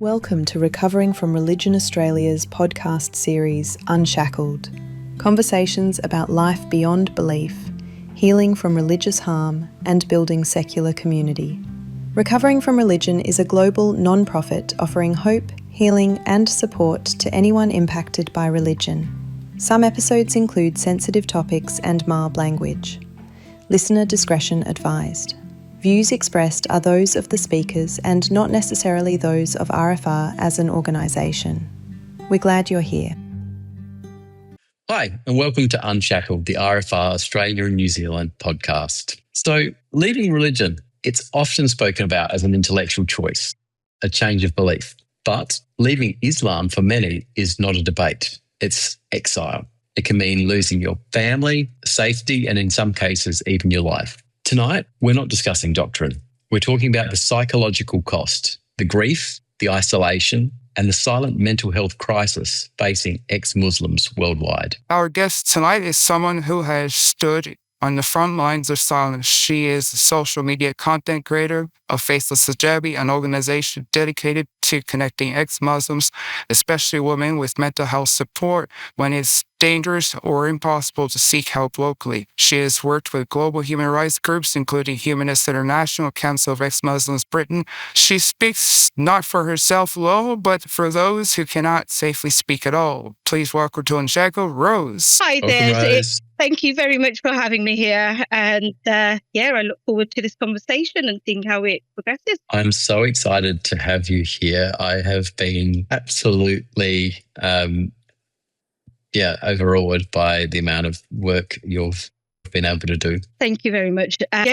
Welcome to Recovering from Religion Australia's podcast series, Unshackled. Conversations about life beyond belief, healing from religious harm, and building secular community. Recovering from Religion is a global non-profit offering hope, healing, and support to anyone impacted by religion. Some episodes include sensitive topics and mild language. Listener discretion advised. Views expressed are those of the speakers and not necessarily those of RFR as an organisation. We're glad you're here. Hi, and welcome to Unshackled, the RFR Australia and New Zealand podcast. So, leaving religion, it's often spoken about as an intellectual choice, a change of belief. But leaving Islam for many is not a debate. It's exile. It can mean losing your family, safety, and in some cases, even your life. Tonight, we're not discussing doctrine. We're talking about the psychological cost, the grief, the isolation, and the silent mental health crisis facing ex-Muslims worldwide. Our guest tonight is someone who has stood on the front lines of silence. She is a social media content creator of Faithless Hijabi, an organization dedicated to connecting ex-Muslims, especially women, with mental health support when it's dangerous or impossible to seek help locally. She has worked with global human rights groups, including Humanism International, Council of Ex-Muslims Britain. She speaks not for herself alone, but for those who cannot safely speak at all. Please welcome to Unshackled, Rose. Hi Welcome, there. Rose. Thank you very much for having me here. And I look forward to this conversation and seeing how it progresses. I'm so excited to have you here. I have been absolutely overawed by the amount of work you've been able to do. Thank you very much. I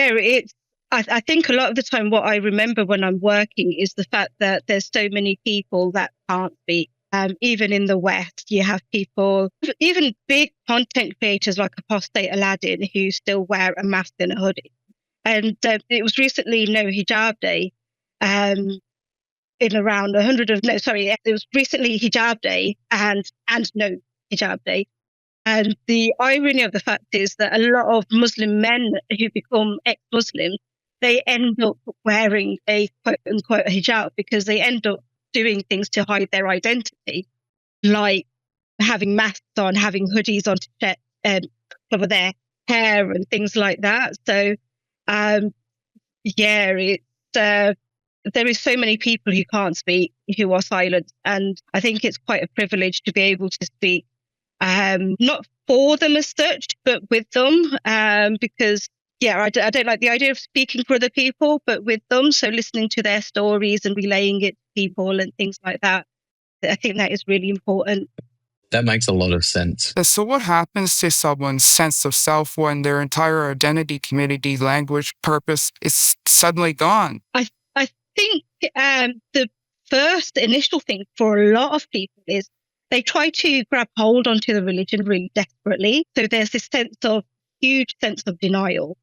think a lot of the time what I remember when I'm working is the fact that there's so many people that can't speak. Even in the West, you have people, even big content creators like Apostate Aladdin, who still wear a mask and a hoodie. And it was recently No Hijab Day. It was recently Hijab Day and No Hijab Day. And the irony of the fact is that a lot of Muslim men who become ex-Muslims, they end up wearing a quote-unquote hijab because they end up doing things to hide their identity, like having masks on, having hoodies on to cover their hair and things like that. So, there is so many people who can't speak, who are silent, and I think it's quite a privilege to be able to speak, not for them as such, but with them, because I don't like the idea of speaking for other people, but with them. So listening to their stories and relaying it to people and things like that, I think that is really important. That makes a lot of sense. So what happens to someone's sense of self when their entire identity, community, language, purpose is suddenly gone? I think the first initial thing for a lot of people is they try to grab hold onto the religion really desperately. So there's this huge sense of denial,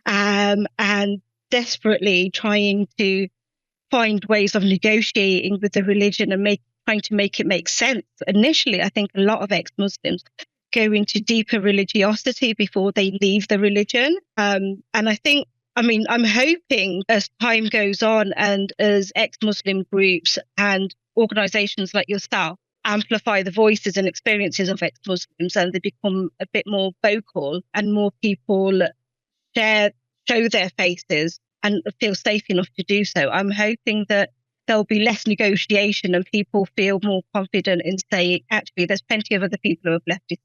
and desperately trying to find ways of negotiating with the religion and trying to make it make sense. Initially, I think a lot of ex-Muslims go into deeper religiosity before they leave the religion. And I'm hoping as time goes on and as ex-Muslim groups and organisations like yourself amplify the voices and experiences of ex-Muslims and they become a bit more vocal and more people show their faces and feel safe enough to do so, I'm hoping that there'll be less negotiation and people feel more confident in saying, actually, there's plenty of other people who have left it.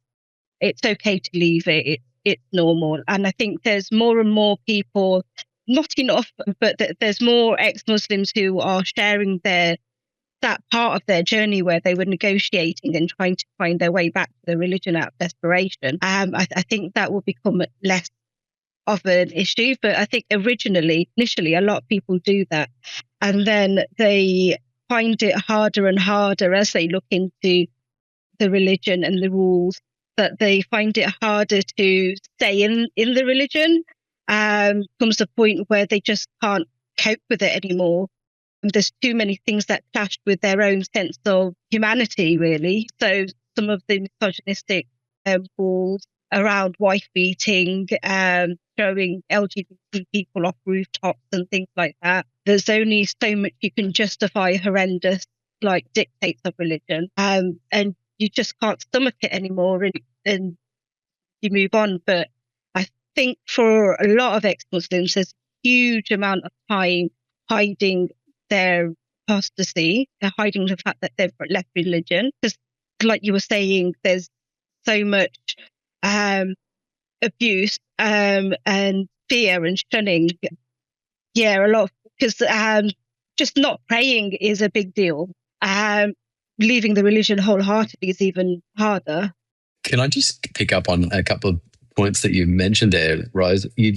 It's okay to leave it. It's normal. And I think there's more and more people, not enough, but there's more ex-Muslims who are sharing that part of their journey where they were negotiating and trying to find their way back to the religion out of desperation. I think that will become less of an issue, but I think initially, a lot of people do that. And then they find it harder and harder as they look into the religion and the rules, that they find it harder to stay in the religion. Comes a point where they just can't cope with it anymore. And there's too many things that clash with their own sense of humanity, really. So some of the misogynistic rules around wife beating, throwing LGBT people off rooftops and things like that. There's only so much you can justify horrendous like dictates of religion, and you just can't stomach it anymore, and you move on. But I think for a lot of ex-Muslims, there's a huge amount of time hiding their apostasy, they're hiding the fact that they've left religion. Because, like you were saying, there's so much abuse and fear and shunning. Yeah, a lot, because just not praying is a big deal. Leaving the religion wholeheartedly is even harder. Can I just pick up on a couple of points that you mentioned there, Rose? You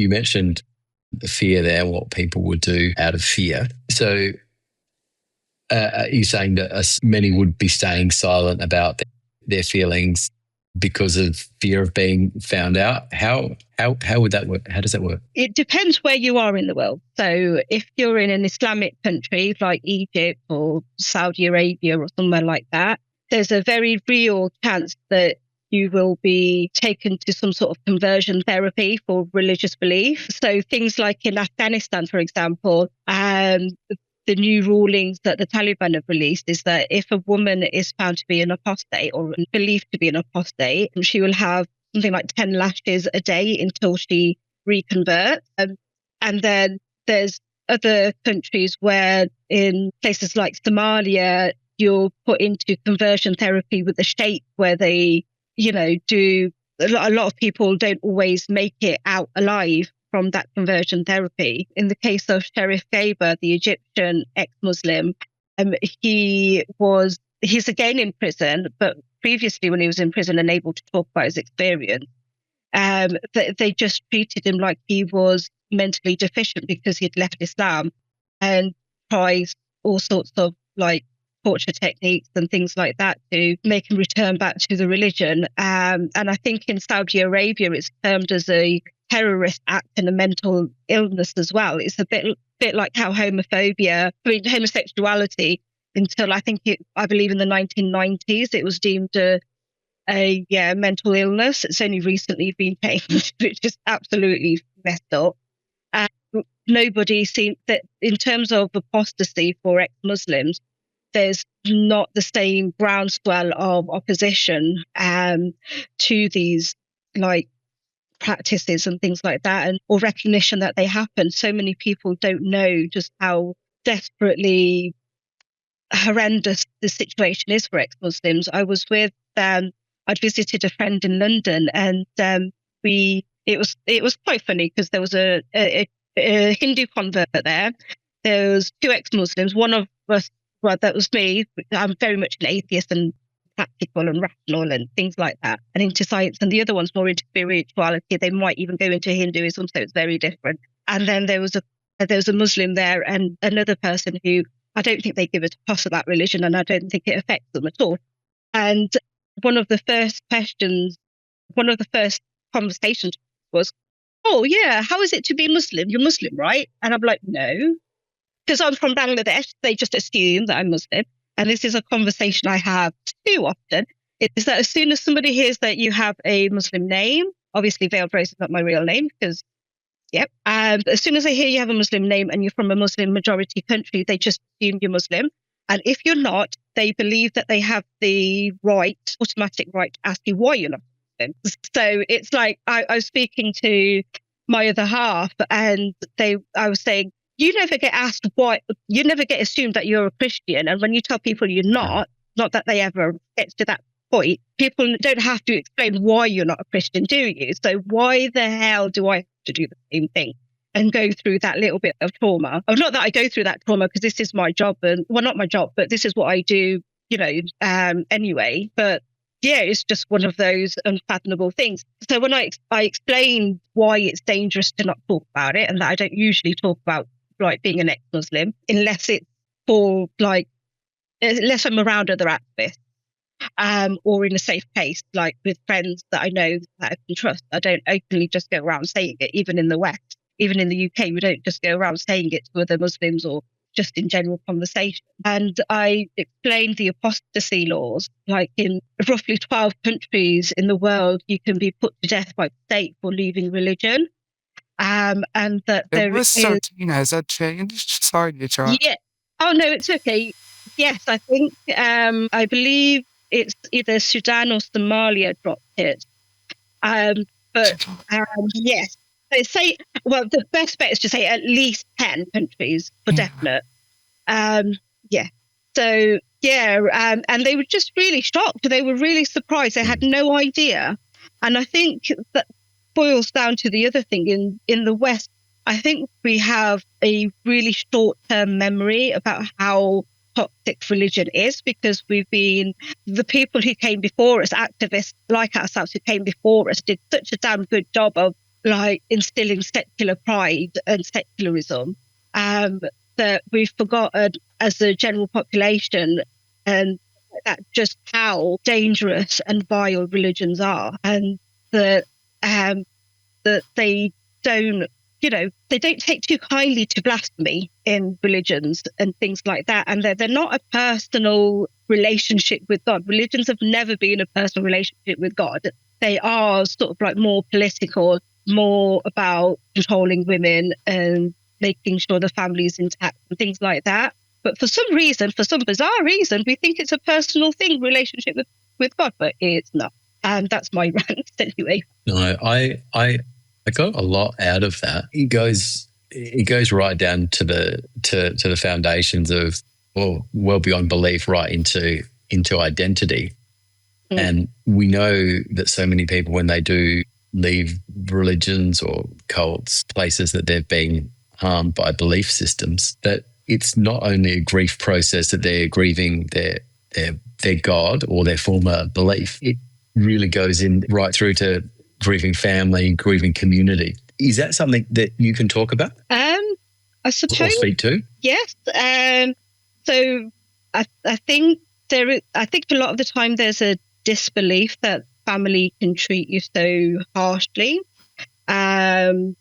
mentioned the fear there, what people would do out of fear. So are you saying that many would be staying silent about their feelings because of fear of being found out? How would that work? How does that work? It depends where you are in the world. So if you're in an Islamic country like Egypt or Saudi Arabia or somewhere like that, there's a very real chance that you will be taken to some sort of conversion therapy for religious belief. So things like in Afghanistan, for example, the new rulings that the Taliban have released is that if a woman is found to be an apostate or believed to be an apostate, she will have something like 10 lashes a day until she reconverts. And then there's other countries where in places like Somalia, you're put into conversion therapy with the sheikh, where they, do a lot of people don't always make it out alive from that conversion therapy. In the case of Sharif Gaber, the Egyptian ex-Muslim, he's again in prison, but previously when he was in prison and able to talk about his experience, they just treated him like he was mentally deficient because he'd left Islam, and tries all sorts of like torture techniques and things like that to make him return back to the religion. And I think in Saudi Arabia, it's termed as a terrorist act and a mental illness as well. It's a bit like how homosexuality, until I believe in the 1990s, it was deemed a mental illness. It's only recently been changed, which is absolutely messed up. Nobody seems that in terms of apostasy for ex-Muslims, there's not the same groundswell of opposition to these like practices and things like that, or recognition that they happen. So many people don't know just how desperately horrendous the situation is for ex-Muslims. I was with I'd visited a friend in London, and it was quite funny because there was a Hindu convert there. There was two ex-Muslims. One of us, well, that was me. I'm very much an atheist and practical and rational and things like that, and into science. And the other one's more into spirituality. They might even go into Hinduism, so it's very different. And then there was a Muslim there, and another person who I don't think they give a toss about religion, and I don't think it affects them at all. And one of the first conversations was, "Oh yeah, how is it to be Muslim? You're Muslim, right?" And I'm like, "No." Because I'm from Bangladesh, they just assume that I'm Muslim. And this is a conversation I have too often, is that as soon as somebody hears that you have a Muslim name, obviously Veiled Rose is not my real name, because, yep. But as soon as they hear you have a Muslim name and you're from a Muslim majority country, they just assume you're Muslim. And if you're not, they believe that they have the automatic right to ask you why you're not Muslim. So it's like I was speaking to my other half, and I was saying, you never get asked why, you never get assumed that you're a Christian. And when you tell people you're not that they ever get to that point, people don't have to explain why you're not a Christian, do you? So why the hell do I have to do the same thing and go through that little bit of trauma? Oh, not that I go through that trauma, because this is my job, and well, not my job, but this is what I do, anyway. But yeah, it's just one of those unfathomable things. So when I explained why it's dangerous to not talk about it, and that I don't usually talk about like being an ex-Muslim, unless it's for unless I'm around other activists, or in a safe place, like with friends that I know that I can trust. I don't openly just go around saying it, even in the West, even in the UK, we don't just go around saying it to other Muslims or just in general conversation. And I explained the apostasy laws, like in roughly 12 countries in the world, you can be put to death by the state for leaving religion. And that it was 13, has that changed? Sorry to interrupt. Yeah. Oh no, it's okay. Yes, I think, I believe it's either Sudan or Somalia dropped it. But yes, they say, well, the best bet is to say at least 10 countries for definite. Yeah. So, yeah, and they were just really shocked. They were really surprised. They had no idea. And I think that boils down to the other thing in the West. I think we have a really short-term memory about how toxic religion is, because we've been, the people who came before us, activists like ourselves who came before us, did such a damn good job of like instilling secular pride and secularism, that we've forgotten as a general population, and that just how dangerous and vile religions are, and that they don't, they don't take too kindly to blasphemy in religions and things like that. And they're not a personal relationship with God. Religions have never been a personal relationship with God. They are sort of like more political, more about controlling women and making sure the family is intact and things like that. But for some reason, for some bizarre reason, we think it's a personal thing, relationship with God, but it's not. And that's my rant anyway. No, I got a lot out of that. It goes right down to the foundations of well beyond belief, right into identity. And we know that so many people, when they do leave religions or cults, places that they've been harmed by belief systems, that it's not only a grief process that they're grieving their God or their former belief. It really goes in right through to grieving family, grieving community. Is that something that you can talk about? I suppose. Or speak to? Yes. So I think I think a lot of the time there's a disbelief that family can treat you so harshly. And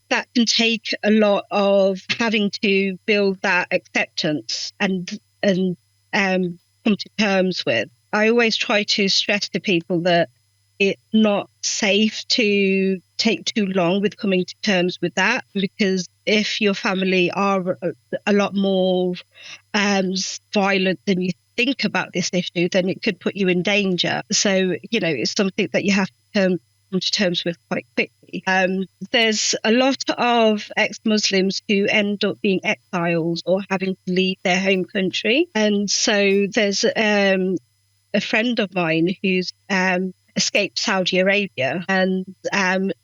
that can take a lot of having to build that acceptance and come to terms with. I always try to stress to people that it's not safe to take too long with coming to terms with that, because if your family are a lot more violent than you think about this issue, then it could put you in danger. So, it's something that you have to come to terms with quite quickly. There's a lot of ex-Muslims who end up being exiles or having to leave their home country. And so there's a friend of mine who's escaped Saudi Arabia, and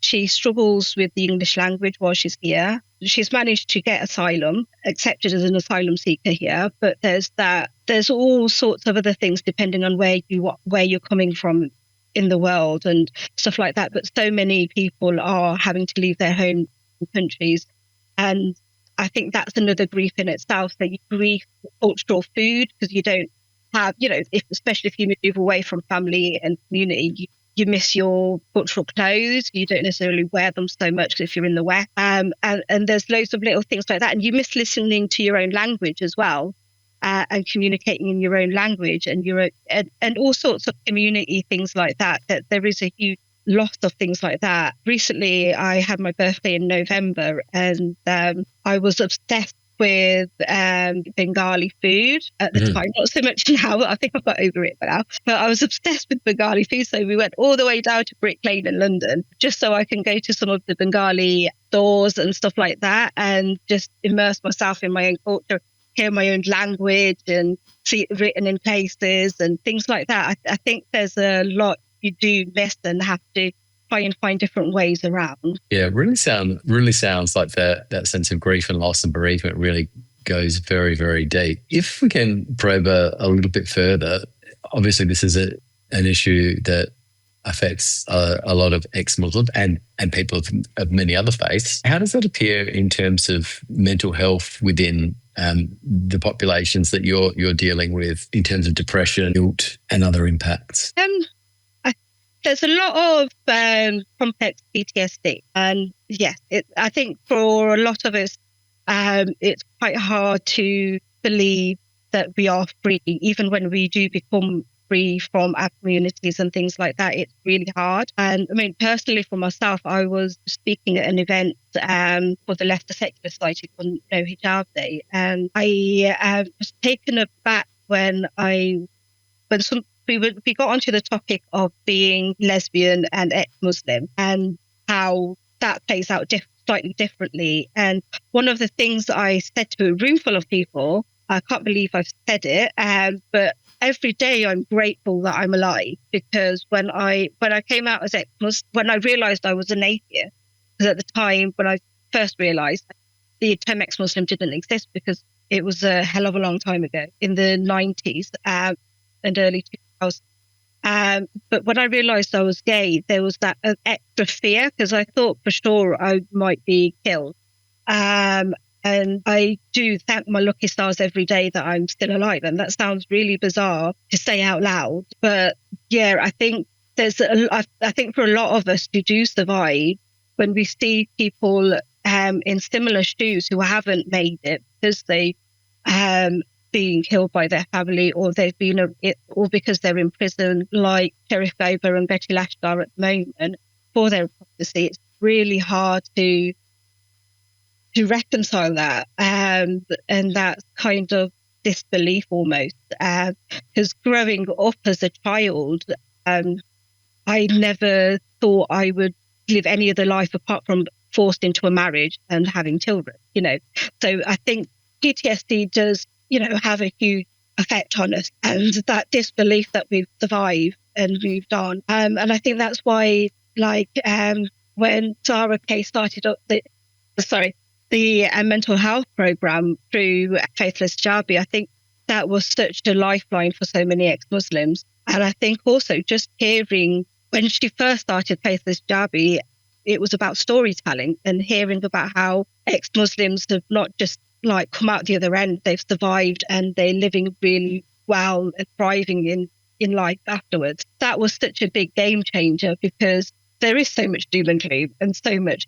she struggles with the English language while she's here. She's managed to get asylum, accepted as an asylum seeker here, but there's all sorts of other things depending on where you're coming from in the world and stuff like that. But so many people are having to leave their home countries, and I think that's another grief in itself, that you grieve cultural food, because you don't have, especially if you move away from family and community, you miss your cultural clothes. You don't necessarily wear them so much if you're in the West. And there's loads of little things like that. And you miss listening to your own language as well, and communicating in your own language and all sorts of community things like that. That there is a huge loss of things like that. Recently, I had my birthday in November, and I was obsessed with Bengali food at the time. Not so much now. I think I've got over it now. But I was obsessed with Bengali food. So we went all the way down to Brick Lane in London just so I can go to some of the Bengali stores and stuff like that and just immerse myself in my own culture, hear my own language and see it written in places and things like that. I think there's a lot you do miss and have to try and find different ways around. Yeah, really sounds like that sense of grief and loss and bereavement really goes very, very deep. If we can probe a little bit further, obviously this is an issue that affects a lot of ex-Muslim and people of many other faiths. How does that appear in terms of mental health within the populations that you're dealing with, in terms of depression, guilt, and other impacts? There's a lot of complex PTSD, and yes, I think for a lot of us, it's quite hard to believe that we are free, even when we do become free from our communities and things like that. It's really hard. And I mean, personally for myself, I was speaking at an event for the Leicester Secular Society on No Hijab Day, and I was taken aback when we got onto the topic of being lesbian and ex-Muslim and how that plays out slightly differently. And one of the things I said to a room full of people, I can't believe I've said it, but every day I'm grateful that I'm alive, because when I came out as ex-Muslim, when I realised I was an atheist, because at the time when I first realised the term ex-Muslim didn't exist, because it was a hell of a long time ago in the 90s and early 2000s. But when I realised I was gay, there was that extra fear, because I thought for sure I might be killed. And I do thank my lucky stars every day that I'm still alive. And that sounds really bizarre to say out loud. But yeah, I think I think for a lot of us who do survive, when we see people in similar shoes who haven't made it because they being killed by their family, or they've been or because they're in prison, like Sheriff Gober and Betty Lashgar at the moment, for their apostasy, it's really hard to reconcile that, and that kind of disbelief almost. Because growing up as a child, I never thought I would live any other life apart from forced into a marriage and having children, So I think PTSD does, have a huge effect on us, and that disbelief that we've survived and moved on. And I think that's why, when Sarah Kay started up the mental health program through Faithless Hijabi, I think that was such a lifeline for so many ex-Muslims. And I think also just hearing when she first started Faithless Hijabi, it was about storytelling and hearing about how ex-Muslims have not just come out the other end, they've survived and they're living really well and thriving in life afterwards. That was such a big game changer, because there is so much doom and gloom and so much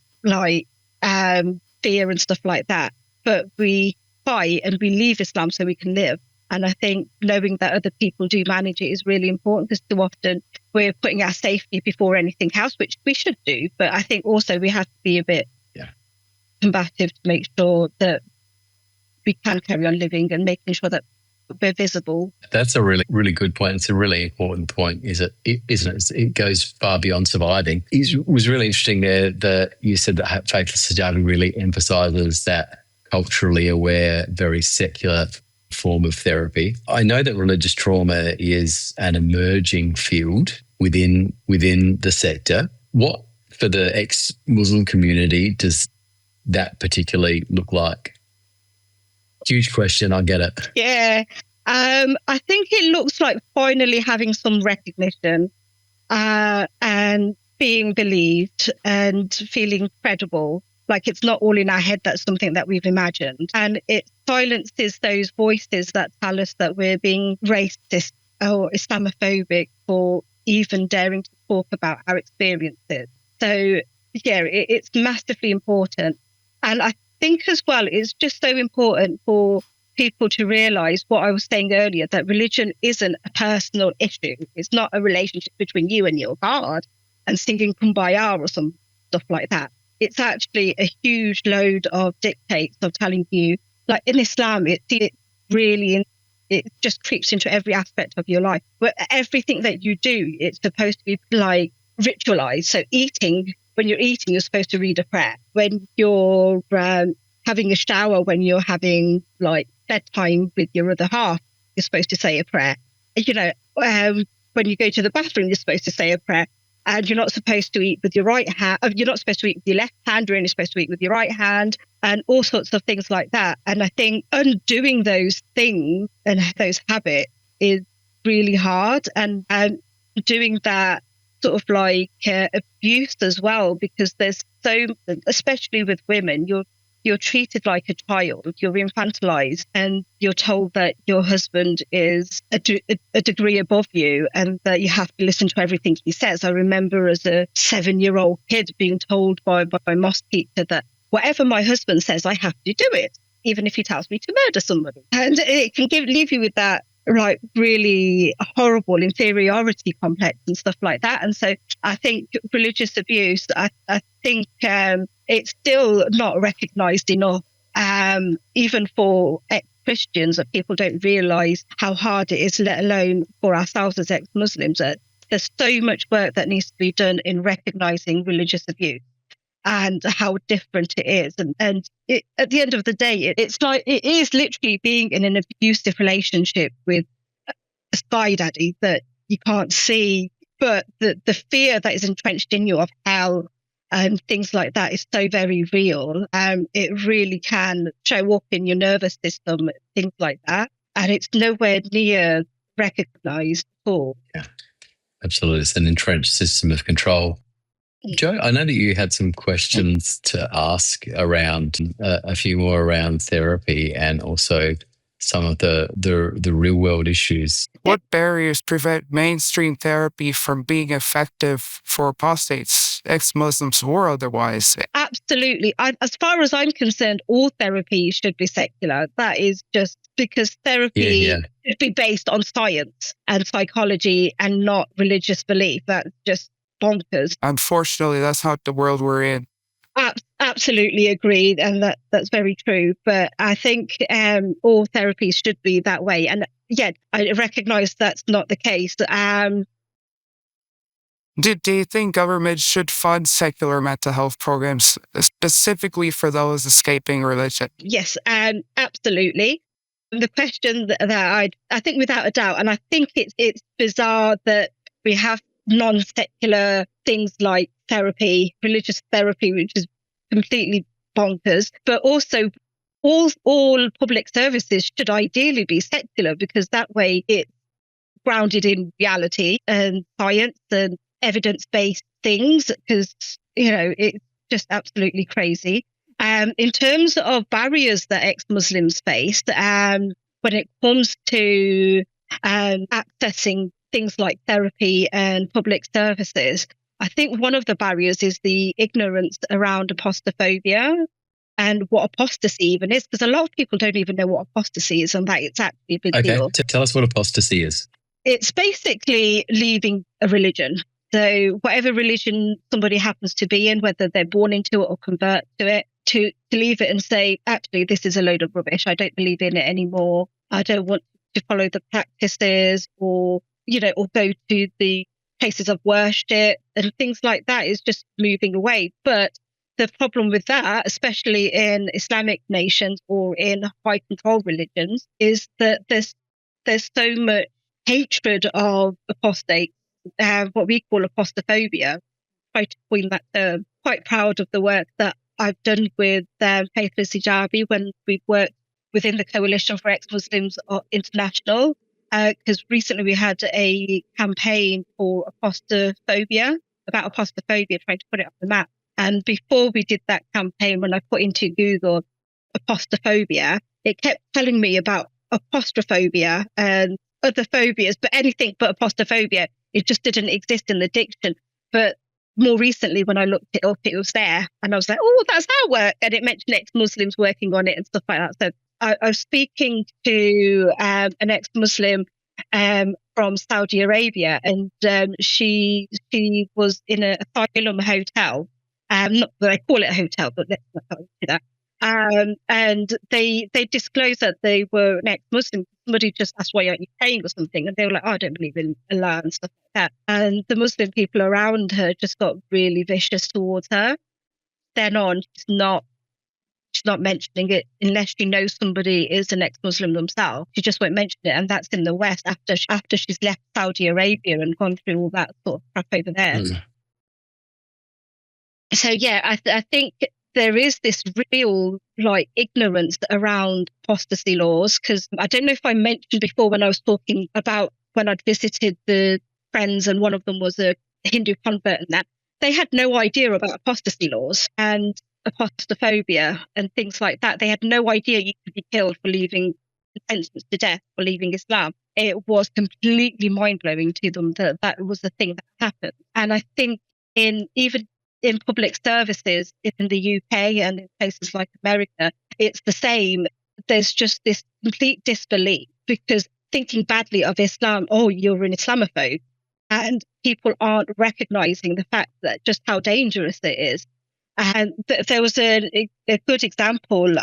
fear and stuff like that. But we fight and we leave Islam so we can live. And I think knowing that other people do manage it is really important, because too often we're putting our safety before anything else, which we should do. But I think also we have to be a bit combative to make sure that we can carry on living and making sure that we're visible. That's a really, really good point. It's a really important point, isn't it? It goes far beyond surviving. It was really interesting there that you said that Faithless Hijabi really emphasises that culturally aware, very secular form of therapy. I know that religious trauma is an emerging field within the sector. What, for the ex-Muslim community, does that particularly look like? Huge question, I get it. Yeah, I think it looks like finally having some recognition and being believed and feeling credible. Like it's not all in our head, that's something that we've imagined. And it silences those voices that tell us that we're being racist or Islamophobic for even daring to talk about our experiences. So, yeah, it's massively important. And I think as well, it's just so important for people to realise what I was saying earlier, that religion isn't a personal issue. It's not a relationship between you and your God and singing Kumbaya or some stuff like that. It's actually a huge load of dictates of telling you, like in Islam, it just creeps into every aspect of your life. But everything that you do, it's supposed to be like ritualized. So when you're eating, you're supposed to read a prayer. When you're having a shower, when you're having like bedtime with your other half, you're supposed to say a prayer. When you go to the bathroom, you're supposed to say a prayer. And you're not supposed to eat with your right hand. You're not supposed to eat with your left hand. You're only supposed to eat with your right hand, and all sorts of things like that. And I think undoing those things and those habits is really hard, and doing that sort of like abuse as well, because there's especially with women, you're treated like a child, you're infantilized, and you're told that your husband is a degree above you and that you have to listen to everything he says. I remember as a 7-year-old kid being told by my mosque teacher that whatever my husband says, I have to do it, even if he tells me to murder somebody. And it can leave you with that like really horrible inferiority complex and stuff like that. And so I think religious abuse, I think it's still not recognized enough, even for ex-Christians, that people don't realize how hard it is, let alone for ourselves as ex-Muslims. There's so much work that needs to be done in recognizing religious abuse and how different it is. And it, at the end of the day, it's like, it is literally being in an abusive relationship with a spy daddy that you can't see, but the fear that is entrenched in you of hell and things like that is so very real. It really can show up in your nervous system, things like that. And it's nowhere near recognized at all. Yeah, absolutely. It's an entrenched system of control. Joe, I know that you had some questions to ask around a few more around therapy and also some of the real world issues. What barriers prevent mainstream therapy from being effective for apostates, ex-Muslims or otherwise? Absolutely. As far as I'm concerned, all therapy should be secular. That is just because therapy should be based on science and psychology and not religious belief. That's just bonkers. Unfortunately, that's not the world we're in. Absolutely agreed, and that's very true. But I think all therapies should be that way. And yet, I recognise that's not the case. Do you think government should fund secular mental health programs specifically for those escaping religion? Yes, absolutely. The question that I think without a doubt, and I think it's bizarre that we have non-secular things like therapy, religious therapy, which is completely bonkers, but also all public services should ideally be secular, because that way it's grounded in reality and science and evidence-based things, because, it's just absolutely crazy. In terms of barriers that ex-Muslims face, when it comes to accessing things like therapy and public services, I think one of the barriers is the ignorance around apostaphobia and what apostasy even is, because a lot of people don't even know what apostasy is, and that it's actually a big deal. Tell us what apostasy is. It's basically leaving a religion. So whatever religion somebody happens to be in, whether they're born into it or convert to it, to leave it and say, actually, this is a load of rubbish. I don't believe in it anymore. I don't want to follow the practices, or go to the places of worship and things like that, is just moving away. But the problem with that, especially in Islamic nations or in high control religions, is that there's so much hatred of apostates, what we call apostaphobia. I try to coin that term. Quite proud of the work that I've done with Faithless Hijabi when we've worked within the Coalition for Ex-Muslims International, because recently we had a campaign for apostaphobia, trying to put it on the map. And before we did that campaign, when I put into Google apostaphobia, it kept telling me about apostrophobia and other phobias, but anything but apostaphobia, it just didn't exist in the diction. But more recently, when I looked it up, it was there. And I was like, oh, that's our work. And it mentioned ex-Muslims working on it and stuff like that. So I was speaking to an ex-Muslim from Saudi Arabia, and she was in an asylum hotel. Not that I call it a hotel, but let's not go into that. And they disclosed that they were an ex-Muslim. Somebody just asked, why aren't you praying or something? And they were like, oh, I don't believe in Allah and stuff like that. And the Muslim people around her just got really vicious towards her. Then on, she's not mentioning it unless she knows somebody is an ex-Muslim themselves. She just won't mention it. And that's in the West after she's left Saudi Arabia and gone through all that sort of crap over there. So, yeah, I think there is this real ignorance around apostasy laws, because I don't know if I mentioned before when I was talking about when I'd visited the friends and one of them was a Hindu convert, and that they had no idea about apostasy laws and apostaphobia and things like that. They had no idea you could be killed for leaving, sentenced to death for leaving Islam. It was completely mind-blowing to them that was the thing that happened. And I think even in public services in the UK and in places like America, it's the same. There's just this complete disbelief, because thinking badly of Islam, oh, you're an Islamophobe. And people aren't recognizing the fact that just how dangerous it is. And there was a good example.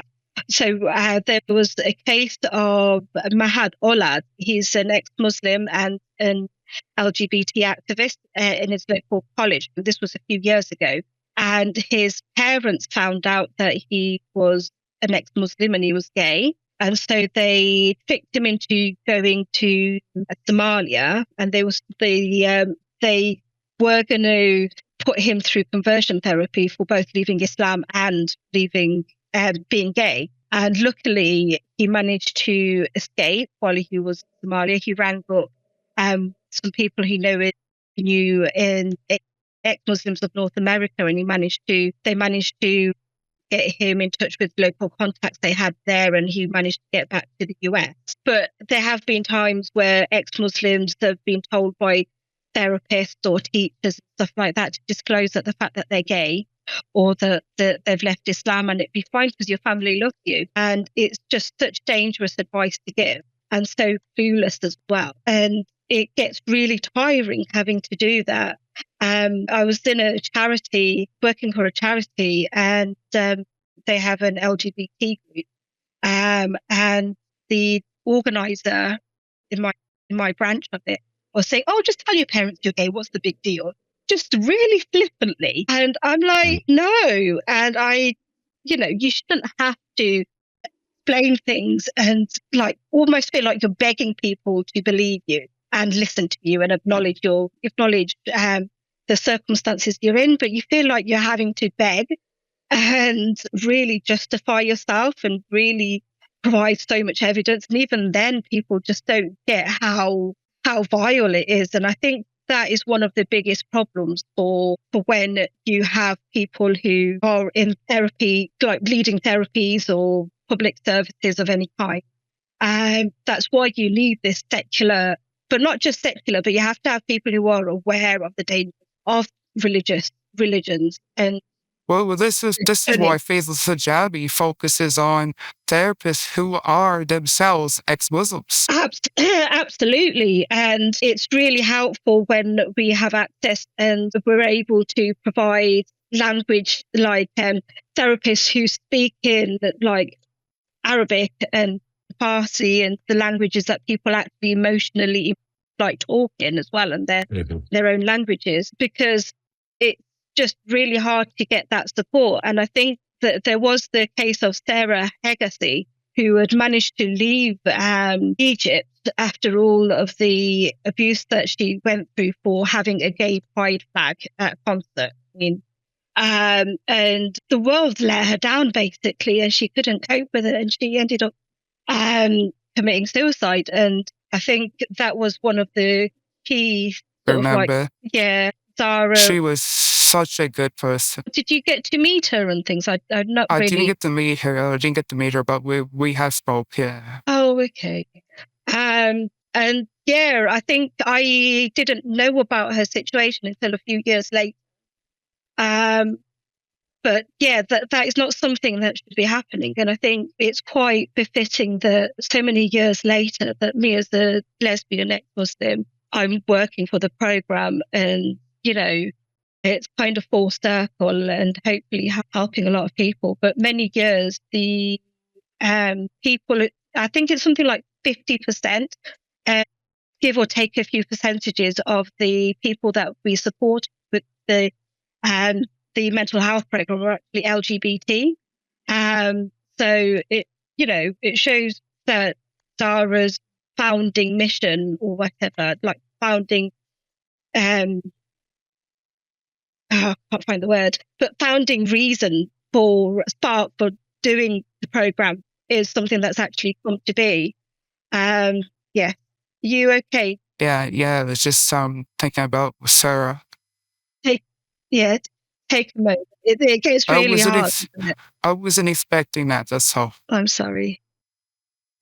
So there was a case of Mahad Olad. He's an ex-Muslim and an LGBT activist in his local college. This was a few years ago. And his parents found out that he was an ex-Muslim and he was gay. And so they tricked him into going to Somalia, and they were going to put him through conversion therapy for both leaving Islam and leaving being gay. And luckily, he managed to escape while he was in Somalia. He rang up some people he knew in ex-Muslims of North America, and they managed to get him in touch with local contacts they had there, and he managed to get back to the US. But there have been times where ex-Muslims have been told by therapists or teachers and stuff like that to disclose that the fact that they're gay or that they've left Islam, and it'd be fine because your family loves you. And it's just such dangerous advice to give, and so clueless as well. And it gets really tiring having to do that. I was in a charity, working for a charity, and they have an LGBT group. And the organizer in my branch of it was saying, "Oh, just tell your parents you're gay. What's the big deal?" Just really flippantly. And I'm like, no. And you shouldn't have to explain things and like almost feel like you're begging people to believe you and listen to you and acknowledge the circumstances you're in, but you feel like you're having to beg and really justify yourself and really provide so much evidence. And even then, people just don't get how vile it is. And I think that is one of the biggest problems for when you have people who are in therapy, like leading therapies or public services of any kind. That's why you need this secular, but not just secular, but you have to have people who are aware of the dangers of religions. And well, this is why Faisal Sajabi focuses on therapists who are themselves ex-Muslims. Absolutely. And it's really helpful when we have access and we're able to provide language like therapists who speak in like Arabic and Farsi and the languages that people actually emotionally like talk in as well, and their own languages, because it's just really hard to get that support. And I think that there was the case of Sarah Hegacy, who had managed to leave Egypt after all of the abuse that she went through for having a gay pride flag at a concert. And the world let her down basically, and she couldn't cope with it, and she ended up committing suicide. And I think that was one of the key. Remember? Zara. She was such a good person. Did you get to meet her and things? I didn't get to meet her, but we have spoke, yeah. Oh, okay. And yeah, I think I didn't know about her situation until a few years later. But yeah, that is not something that should be happening. And I think it's quite befitting that so many years later that me as a lesbian ex-Muslim, I'm working for the program, and, it's kind of full circle and hopefully helping a lot of people. But many years, the people, I think it's something like 50%, give or take a few percentages of the people that we support with the mental health program are actually LGBT. So it shows that Zara's founding mission or whatever, like founding, I can't find the word, but founding reason for Spark for doing the program is something that's actually come to be. Yeah. You okay? Yeah. It's just thinking about Sarah. Take a moment. It gets really hard. I wasn't expecting that, that's all. I'm sorry.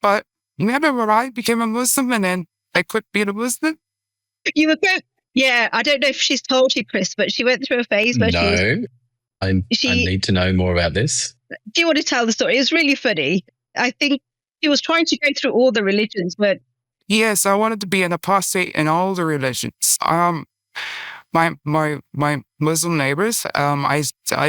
But remember when I became a Muslim and then I quit being a Muslim? You were good. Yeah, I don't know if she's told you, Chris, but she went through a phase where I need to know more about this. Do you want to tell the story? It's really funny. I think she was trying to go through all the religions, but Yes, I wanted to be an apostate in all the religions. My Muslim neighbors, I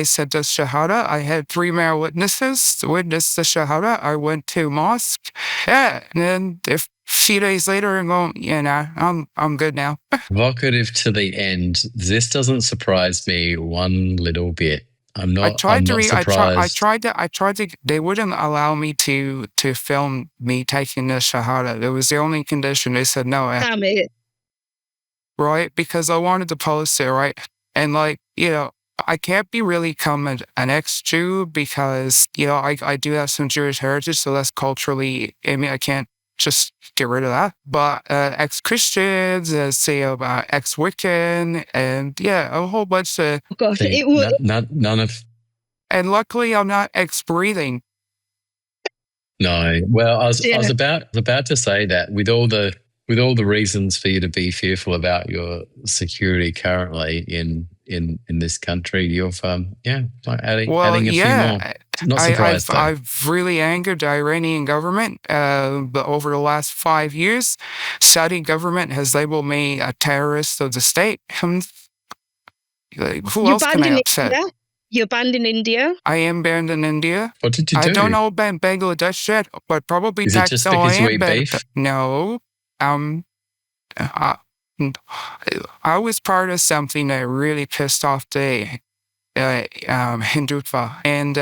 said the Shahada. I had 3 male witnesses to witness the Shahada. I went to mosque. Yeah, and then a few days later, I'm going, I'm good now. Evocative to the end. This doesn't surprise me one little bit. I'm not surprised. I tried to. They wouldn't allow me to film me taking the Shahada. It was the only condition. They said no. Damn it. Right? Because I wanted to post it, right? And I can't be really come an ex-Jew because, I do have some Jewish heritage, so that's culturally, I can't just get rid of that. But ex-Christians, ex-Wiccan, and a whole bunch of... Oh, gosh, See, it would... none of... And luckily, I'm not ex-breathing. No. Well, I was about to say that with all the reasons for you to be fearful about your security currently in this country, you've adding a few more. Not surprised. I've really angered the Iranian government. But over the last 5 years, Saudi government has labeled me a terrorist of the state. Who else can I upset? India? You're banned in India? I am banned in India. What did you do? I don't know about Bangladesh yet, but probably Is it just because you eat beef? No. I was part of something that really pissed off the Hindutva, and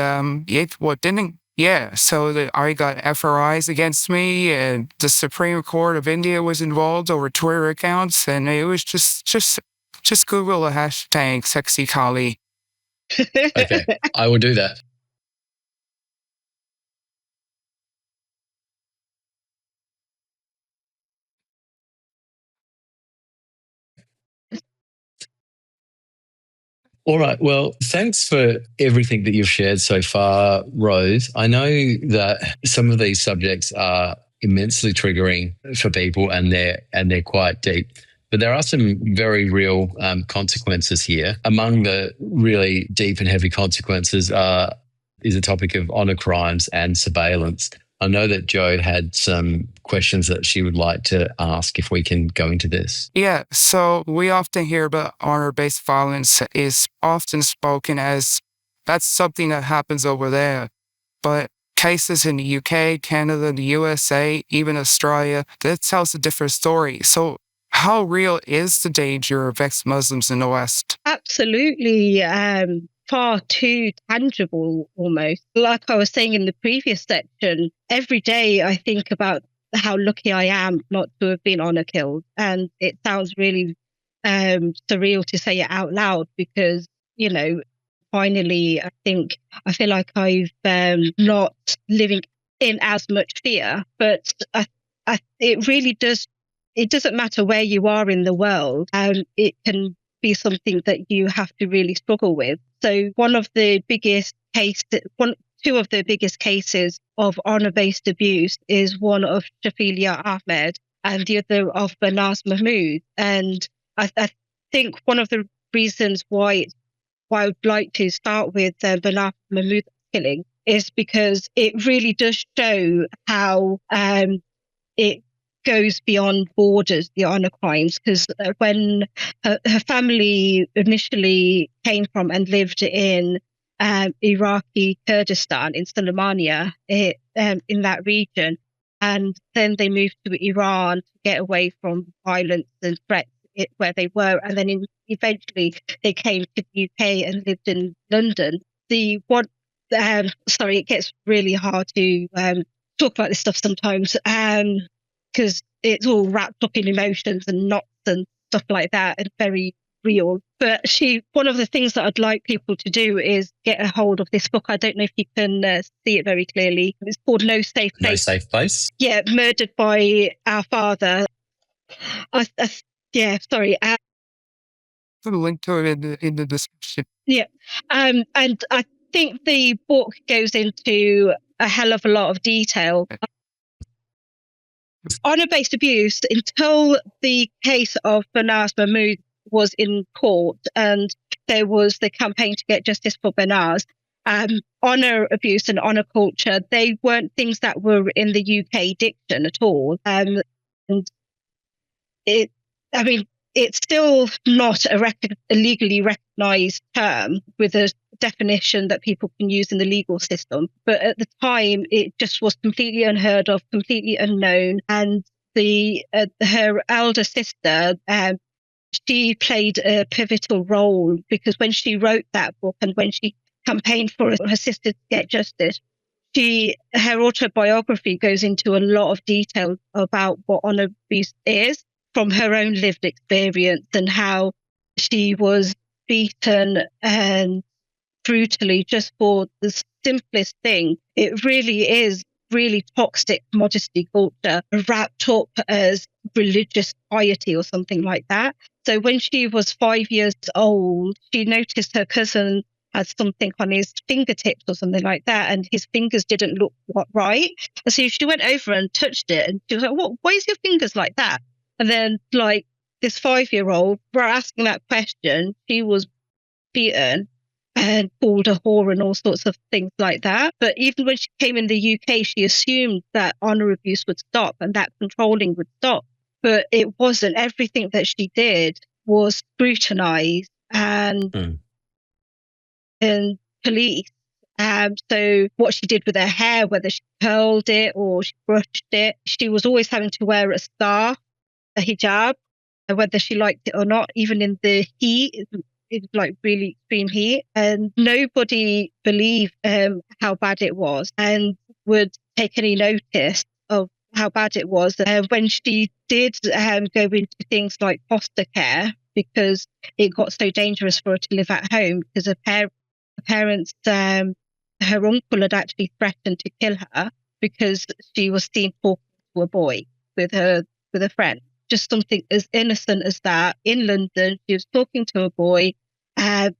so I got FRIs against me, and the Supreme Court of India was involved over Twitter accounts, and it was just Google the hashtag sexy Kali. Okay, I will do that. All right. Well, thanks for everything that you've shared so far, Rose. I know that some of these subjects are immensely triggering for people, and they're quite deep. But there are some very real consequences here. Among the really deep and heavy consequences is the topic of honour crimes and surveillance. I know that Jo had some questions that she would like to ask if we can go into this. Yeah, so we often hear about honor-based violence is often spoken as that's something that happens over there. But cases in the UK, Canada, the USA, even Australia, that tells a different story. So how real is the danger of ex-Muslims in the West? Absolutely. Far too tangible almost. Like I was saying in the previous section, every day I think about how lucky I am not to have been honor killed. And it sounds really surreal to say it out loud because, finally I feel like I've not living in as much fear. But it really does, it doesn't matter where you are in the world. It can be something that you have to really struggle with. So two of the biggest cases of honor-based abuse is one of Shafilia Ahmed and the other of Banaz Mahmood. And I think one of the reasons why I would like to start with Banaz Mahmood's killing is because it really does show how it goes beyond borders, the honor crimes, because when her family initially came from and lived in Iraqi Kurdistan in Soleimania, in that region, and then they moved to Iran to get away from violence and threats where they were, and then eventually they came to the UK and lived in London. Sorry, it gets really hard to talk about this stuff sometimes. Because it's all wrapped up in emotions and knots and stuff like that and very real. But one of the things that I'd like people to do is get a hold of this book. I don't know if you can see it very clearly. It's called No Safe Place. No Safe Place? Yeah, Murdered by Our Father. Sorry. Put a link to it in the description. Yeah. And I think the book goes into a hell of a lot of detail. Honor-based abuse, until the case of Banaz Mahmood was in court and there was the campaign to get justice for Banaz, honor abuse and honor culture, they weren't things that were in the UK diction at all. And it's still not a legally recognized term with a definition that people can use in the legal system. But at the time, it just was completely unheard of, completely unknown. And her elder sister, she played a pivotal role, because when she wrote that book and when she campaigned for her sister to get justice, her autobiography goes into a lot of detail about what honor abuse is, from her own lived experience, and how she was beaten and brutally just for the simplest thing. It really is really toxic modesty culture wrapped up as religious piety or something like that. So when she was 5 years old, she noticed her cousin had something on his fingertips or something like that, and his fingers didn't look right. And so she went over and touched it, and she was like, why is your fingers like that? And then, like, this 5-year-old, we're asking that question, she was beaten and called a whore and all sorts of things like that. But even when she came in the UK, she assumed that honor abuse would stop and that controlling would stop. But it wasn't. Everything that she did was scrutinized and police. So what she did with her hair, whether she curled it or she brushed it, she was always having to wear a scarf, a hijab, whether she liked it or not, even in the heat, in like really extreme heat. And nobody believed how bad it was and would take any notice of how bad it was. When she did go into things like foster care, because it got so dangerous for her to live at home, because her parents, her uncle had actually threatened to kill her because she was seen talking to a boy with a friend. Just something as innocent as that. In London, she was talking to a boy. Her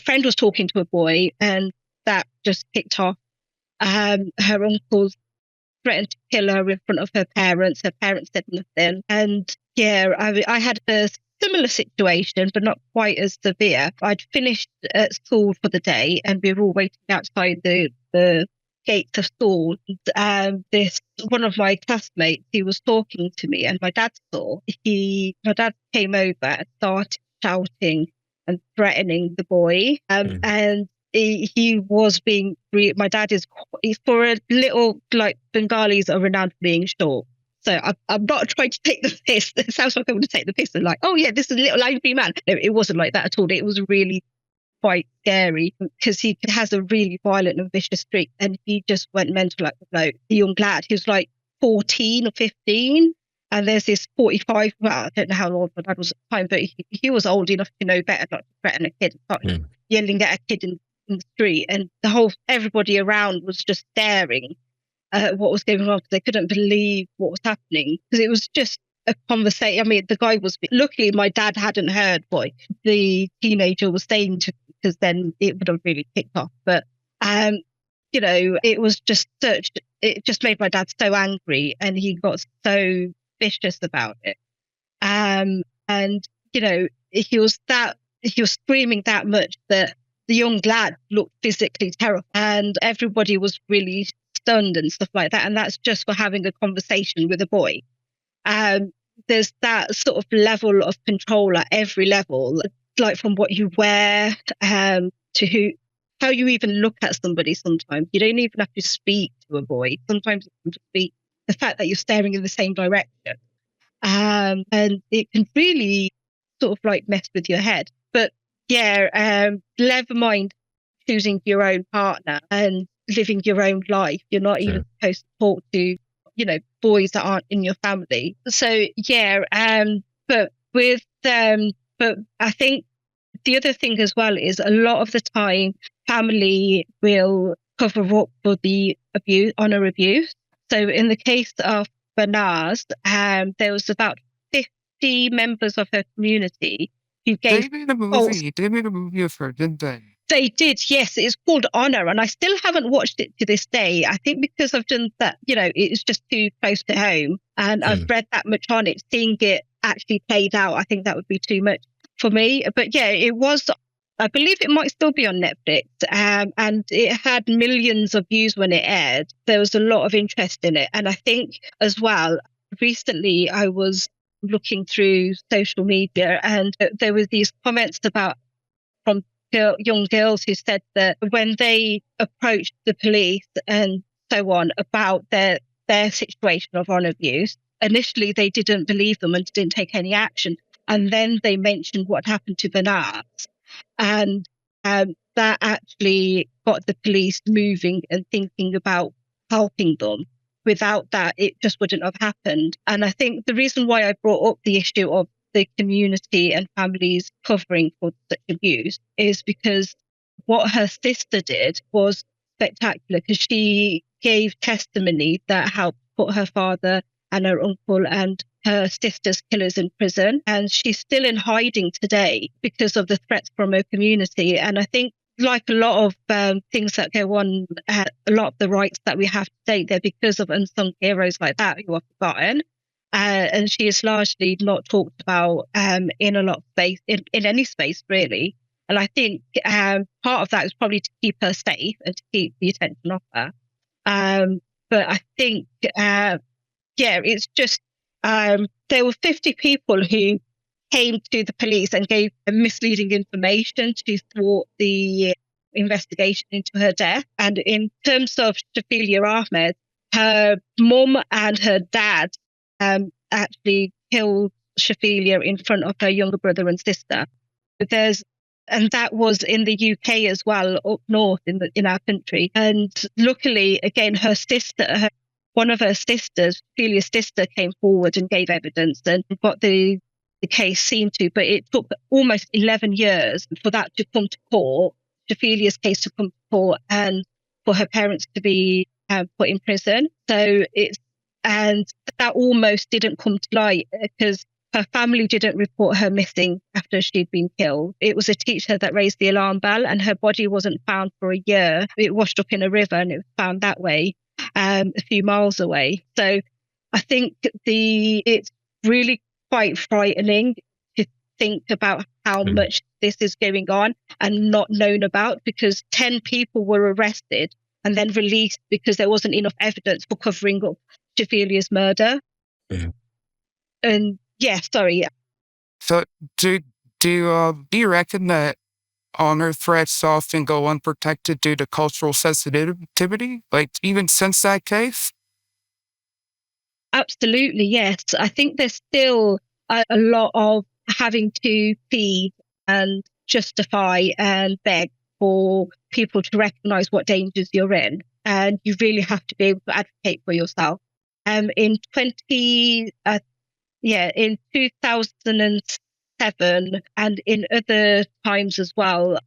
friend was talking to a boy, and that just kicked off. Her uncle threatened to kill her in front of her parents. Her parents said nothing. And yeah, I had a similar situation, but not quite as severe. I'd finished at school for the day, and we were all waiting outside the gates of school. And this one of my classmates, he was talking to me, and my dad saw. My dad came over and started shouting and threatening the boy, and he was being. My dad is, for a little, like, Bengalis are renowned for being short. So I'm not trying to take the piss. It sounds like I'm going to take the piss and like, oh yeah, this is a little angry man. No, it wasn't like that at all. It was really quite scary, because he has a really violent and vicious streak, and he just went mental at the bloke. The young lad, he was like 14 or 15, and there's this 45, well, I don't know how old my dad was at the time, but he was old enough to know better not to threaten a kid, yelling at a kid in the street, and everybody around was just staring at what was going on, because they couldn't believe what was happening, because it was just a conversation. I mean, the guy was, luckily my dad hadn't heard what the teenager was saying to, because then it would have really kicked off. But it was just it just made my dad so angry, and he got so vicious about it. And he was screaming that much that the young lad looked physically terrified, and everybody was really stunned and stuff like that. And that's just for having a conversation with a boy. There's that sort of level of control at every level, like from what you wear to how you even look at somebody. Sometimes you don't even have to speak to a boy. Sometimes it can just be the fact that you're staring in the same direction, and it can really sort of like mess with your head. But yeah, never mind choosing your own partner and living your own life. You're not even supposed to talk to boys that aren't in your family. So yeah, but I think the other thing as well is a lot of the time family will cover up for the honor abuse. So in the case of Banaz, there was about 50 members of her community who gave. They made a movie of her, didn't they? They did, yes. It's called Honor, and I still haven't watched it to this day. I think because I've done that, it's just too close to home, and I've read that much on it. Seeing it actually played out, I think that would be too much for me. But yeah, it was. I believe it might still be on Netflix, and it had millions of views when it aired. There was a lot of interest in it, and I think as well, recently I was looking through social media, and there were these comments from young girls who said that when they approached the police and so on about their situation of honour abuse, initially they didn't believe them and didn't take any action. And then they mentioned what happened to Bernard. And that actually got the police moving and thinking about helping them. Without that, it just wouldn't have happened. And I think the reason why I brought up the issue of the community and families covering for such abuse is because what her sister did was spectacular, because she gave testimony that helped put her father and her uncle and her sister's killers in prison. And she's still in hiding today because of the threats from her community. And I think, like a lot of things that go on, a lot of the rights that we have today, they're because of unsung heroes like that who are forgotten. And she is largely not talked about in a lot of space, in any space, really. And I think part of that is probably to keep her safe and to keep the attention off her. But I think, it's just, there were 50 people who came to the police and gave misleading information to thwart the investigation into her death. And in terms of Shafilia Ahmed, her mum and her dad actually killed Shafilia in front of her younger brother and sister. And that was in the UK as well, up north in our country. And luckily, again, one of her sisters, Shafilia's sister, came forward and gave evidence and got the case seen to. But it took almost 11 years for that to come to court, Shafilia's case to come to court, and for her parents to be put in prison. And that almost didn't come to light because her family didn't report her missing after she'd been killed. It was a teacher that raised the alarm bell, and her body wasn't found for a year. It washed up in a river and it was found that way, a few miles away. So I think it's really quite frightening to think about how much this is going on and not known about, because 10 people were arrested and then released because there wasn't enough evidence for covering up Shafilia's murder. Yeah. And sorry. So do you reckon that honor threats often go unprotected due to cultural sensitivity, like even since that case? Absolutely, yes. I think there's still a lot of having to plead and justify and beg for people to recognise what dangers you're in. And you really have to be able to advocate for yourself. In 2007 and in other times as well,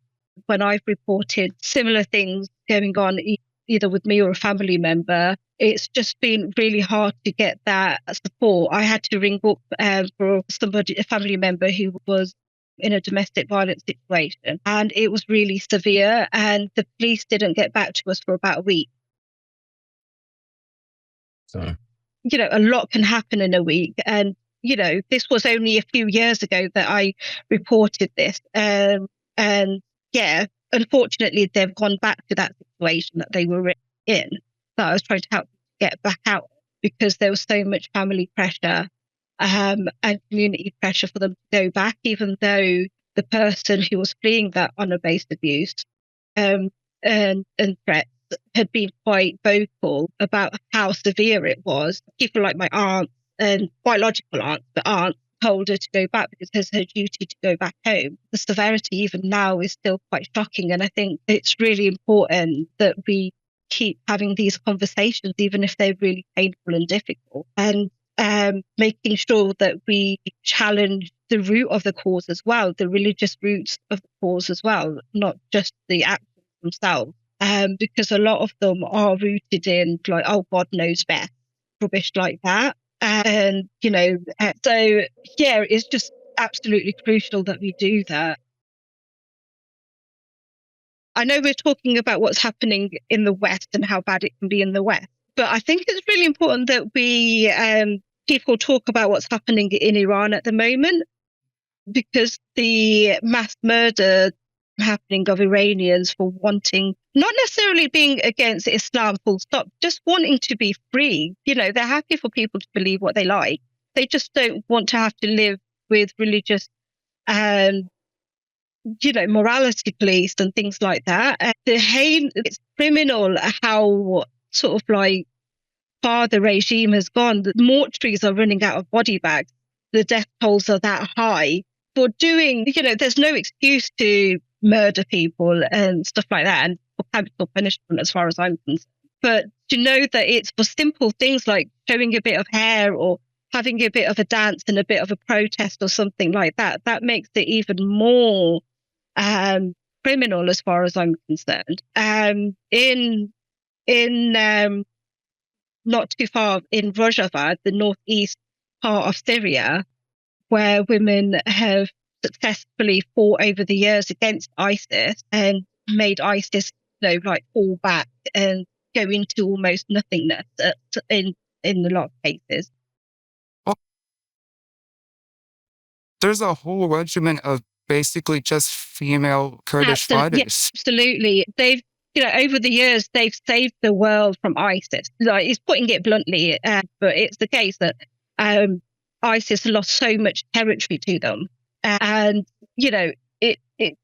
when I've reported similar things going on, either with me or a family member, it's just been really hard to get that support. I had to ring up for a family member who was in a domestic violence situation, and it was really severe, and the police didn't get back to us for about a week. So, a lot can happen in a week. And, this was only a few years ago that I reported this. Unfortunately, they've gone back to that situation that they were in, that I was trying to help get back out, because there was so much family pressure and community pressure for them to go back, even though the person who was fleeing that honour-based abuse and threats had been quite vocal about how severe it was. People like my aunt and biological aunt, but aunt, told her to go back because it's her duty to go back home. The severity even now is still quite shocking, and I think it's really important that we keep having these conversations, even if they're really painful and difficult, and making sure that we challenge the root of the cause as well, the religious roots of the cause as well, not just the actions themselves. Because a lot of them are rooted in like, oh, God knows best, rubbish like that. And, it's just absolutely crucial that we do that. I know we're talking about what's happening in the West and how bad it can be in the West, but I think it's really important that people talk about what's happening in Iran at the moment, because the mass murder happening of Iranians for wanting, not necessarily being against Islam full stop, just wanting to be free. They're happy for people to believe what they like. They just don't want to have to live with religious morality police and things like that. And it's criminal how sort of like far the regime has gone. The mortuaries are running out of body bags. The death tolls are that high for doing, there's no excuse to murder people and stuff like that, and for capital punishment as far as I'm concerned. But to know that it's for simple things like showing a bit of hair or having a bit of a dance and a bit of a protest or something like that, that makes it even more criminal as far as I'm concerned. In not too far in Rojava, the northeast part of Syria, where women have successfully fought over the years against ISIS and made ISIS, fall back and go into almost nothingness in a lot of cases. Well, there's a whole regiment of basically just female Kurdish fighters. Yes, absolutely. They've, over the years, they've saved the world from ISIS. He's putting it bluntly, but it's the case that ISIS lost so much territory to them. And,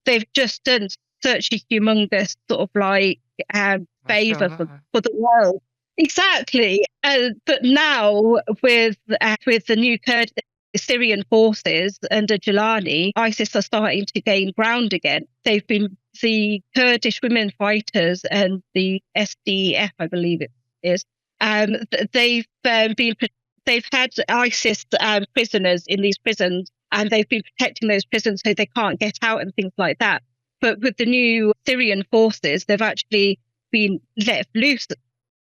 they've just done such a humongous sort of like favor for the world. Exactly. But now with the new Syrian forces under Jalani, ISIS are starting to gain ground again. They've been the Kurdish women fighters and the SDF, I believe it is. They've had ISIS prisoners in these prisons, and they've been protecting those prisons so they can't get out and things like that. But with the new Syrian forces, they've actually been let loose.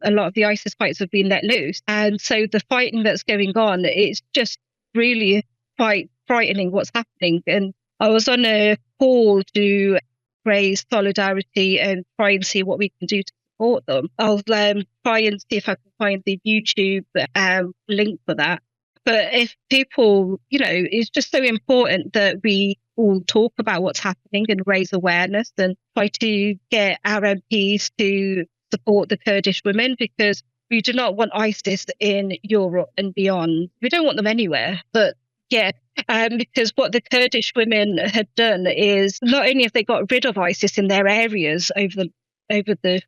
A lot of the ISIS fighters have been let loose. And so the fighting that's going on, it's just really quite frightening what's happening. And I was on a call to raise solidarity and try and see what we can do to support them. I'll try and see if I can find the YouTube link for that. But if people, it's just so important that we all talk about what's happening and raise awareness and try to get our MPs to support the Kurdish women, because we do not want ISIS in Europe and beyond. We don't want them anywhere. But yeah, because what the Kurdish women had done is not only have they got rid of ISIS in their areas over the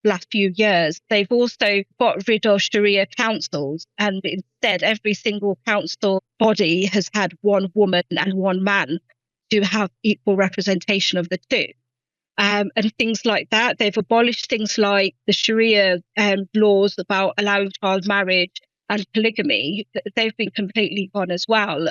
last few years, they've also got rid of Sharia councils, and instead every single council body has had one woman and one man to have equal representation of the two. And things like that. They've abolished things like the Sharia laws about allowing child marriage and polygamy. They've been completely gone as well.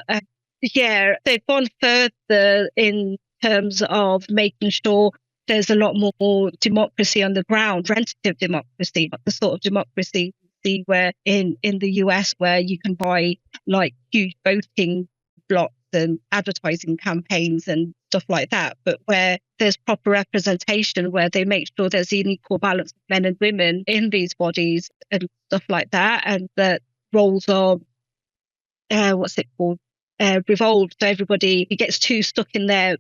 They've gone further in terms of making sure there's a lot more democracy on the ground, representative democracy, not the sort of democracy you see where in the US, where you can buy like huge voting blocks and advertising campaigns and stuff like that, but where there's proper representation, where they make sure there's an equal balance of men and women in these bodies and stuff like that, and that roles are revolved, so everybody gets too stuck in their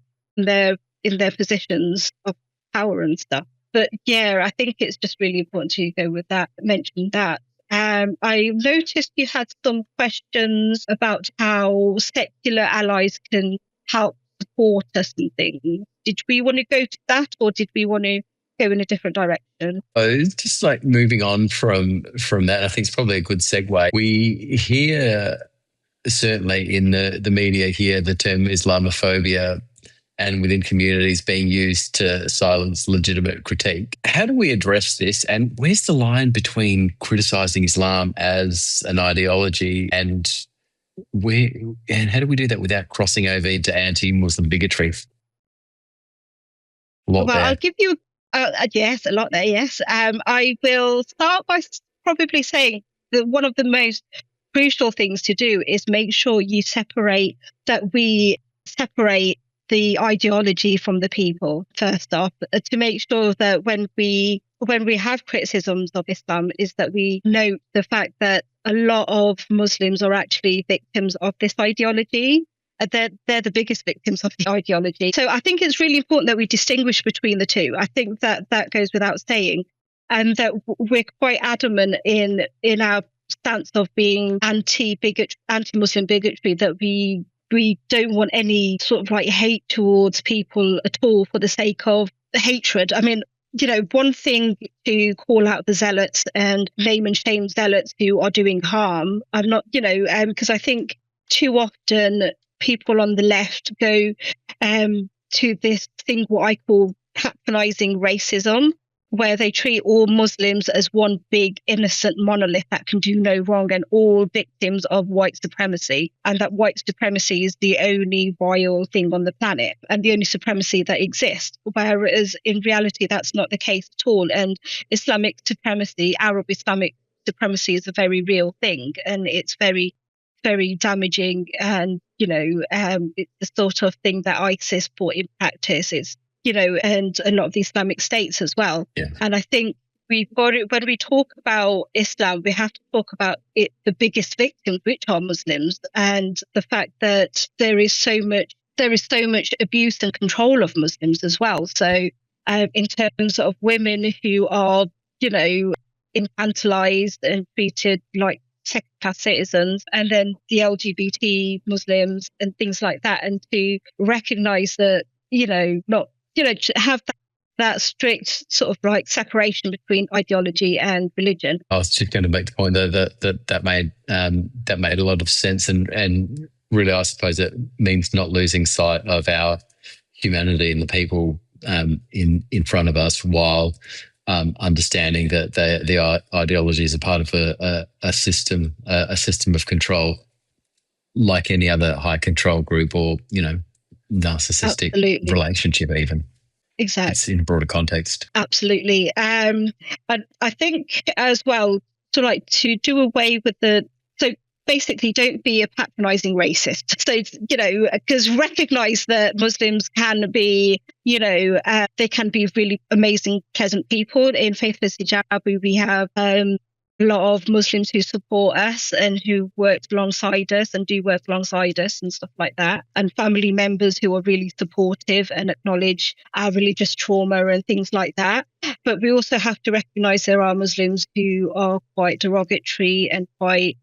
positions of power and stuff. But yeah, I think it's just really important to go with that, mention that. I noticed you had some questions about how secular allies can help support us and things. Did we want to go to that, or did we want to go in a different direction? It's just like moving on from that. I think it's probably a good segue. We hear, certainly in the media here, the term Islamophobia, and within communities being used to silence legitimate critique. How do we address this, and where's the line between criticising Islam as an ideology and how do we do that without crossing over into anti-Muslim bigotry? I'll give you yes, a lot there, yes. I will start by probably saying that one of the most crucial things to do is make sure we separate the ideology from the people, first off, to make sure that when we have criticisms of Islam, is that we note the fact that a lot of Muslims are actually victims of this ideology, they're the biggest victims of the ideology. So I think it's really important that we distinguish between the two. I think that goes without saying, and that we're quite adamant in our stance of being anti-Muslim bigotry, that we don't want any sort of like hate towards people at all for the sake of hatred. I mean, one thing to call out the zealots and name and shame zealots who are doing harm. I'm not, because I think too often people on the left go to this thing, what I call patronizing racism, where they treat all Muslims as one big innocent monolith that can do no wrong and all victims of white supremacy, and that white supremacy is the only vile thing on the planet and the only supremacy that exists. Whereas in reality, that's not the case at all. And Islamic supremacy, Arab Islamic supremacy, is a very real thing, and it's very, very damaging. And, it's the sort of thing that ISIS put in practice. It's and a lot of the Islamic states as well. Yeah. And I think when we talk about Islam, we have to talk about it, the biggest victims, which are Muslims, and the fact that there is so much abuse and control of Muslims as well. So in terms of women who are, infantilized and treated like second-class citizens, and then the LGBT Muslims and things like that, and to recognize that, to have that strict sort of like separation between ideology and religion. I was just going to make the point that made a lot of sense, and really, I suppose it means not losing sight of our humanity and the people in front of us, while understanding that the ideology is a part of a system of control, like any other high control group or narcissistic Absolutely. relationship even. Exactly. It's in a broader context. Absolutely. And I think as well, to do away with so basically don't be a patronizing racist. So, because recognize that Muslims can be, they can be really amazing, pleasant people. In Faithless Hijab, we have a lot of Muslims who support us and who worked alongside us and do work alongside us and stuff like that, and family members who are really supportive and acknowledge our religious trauma and things like that. But we also have to recognize there are Muslims who are quite derogatory and quite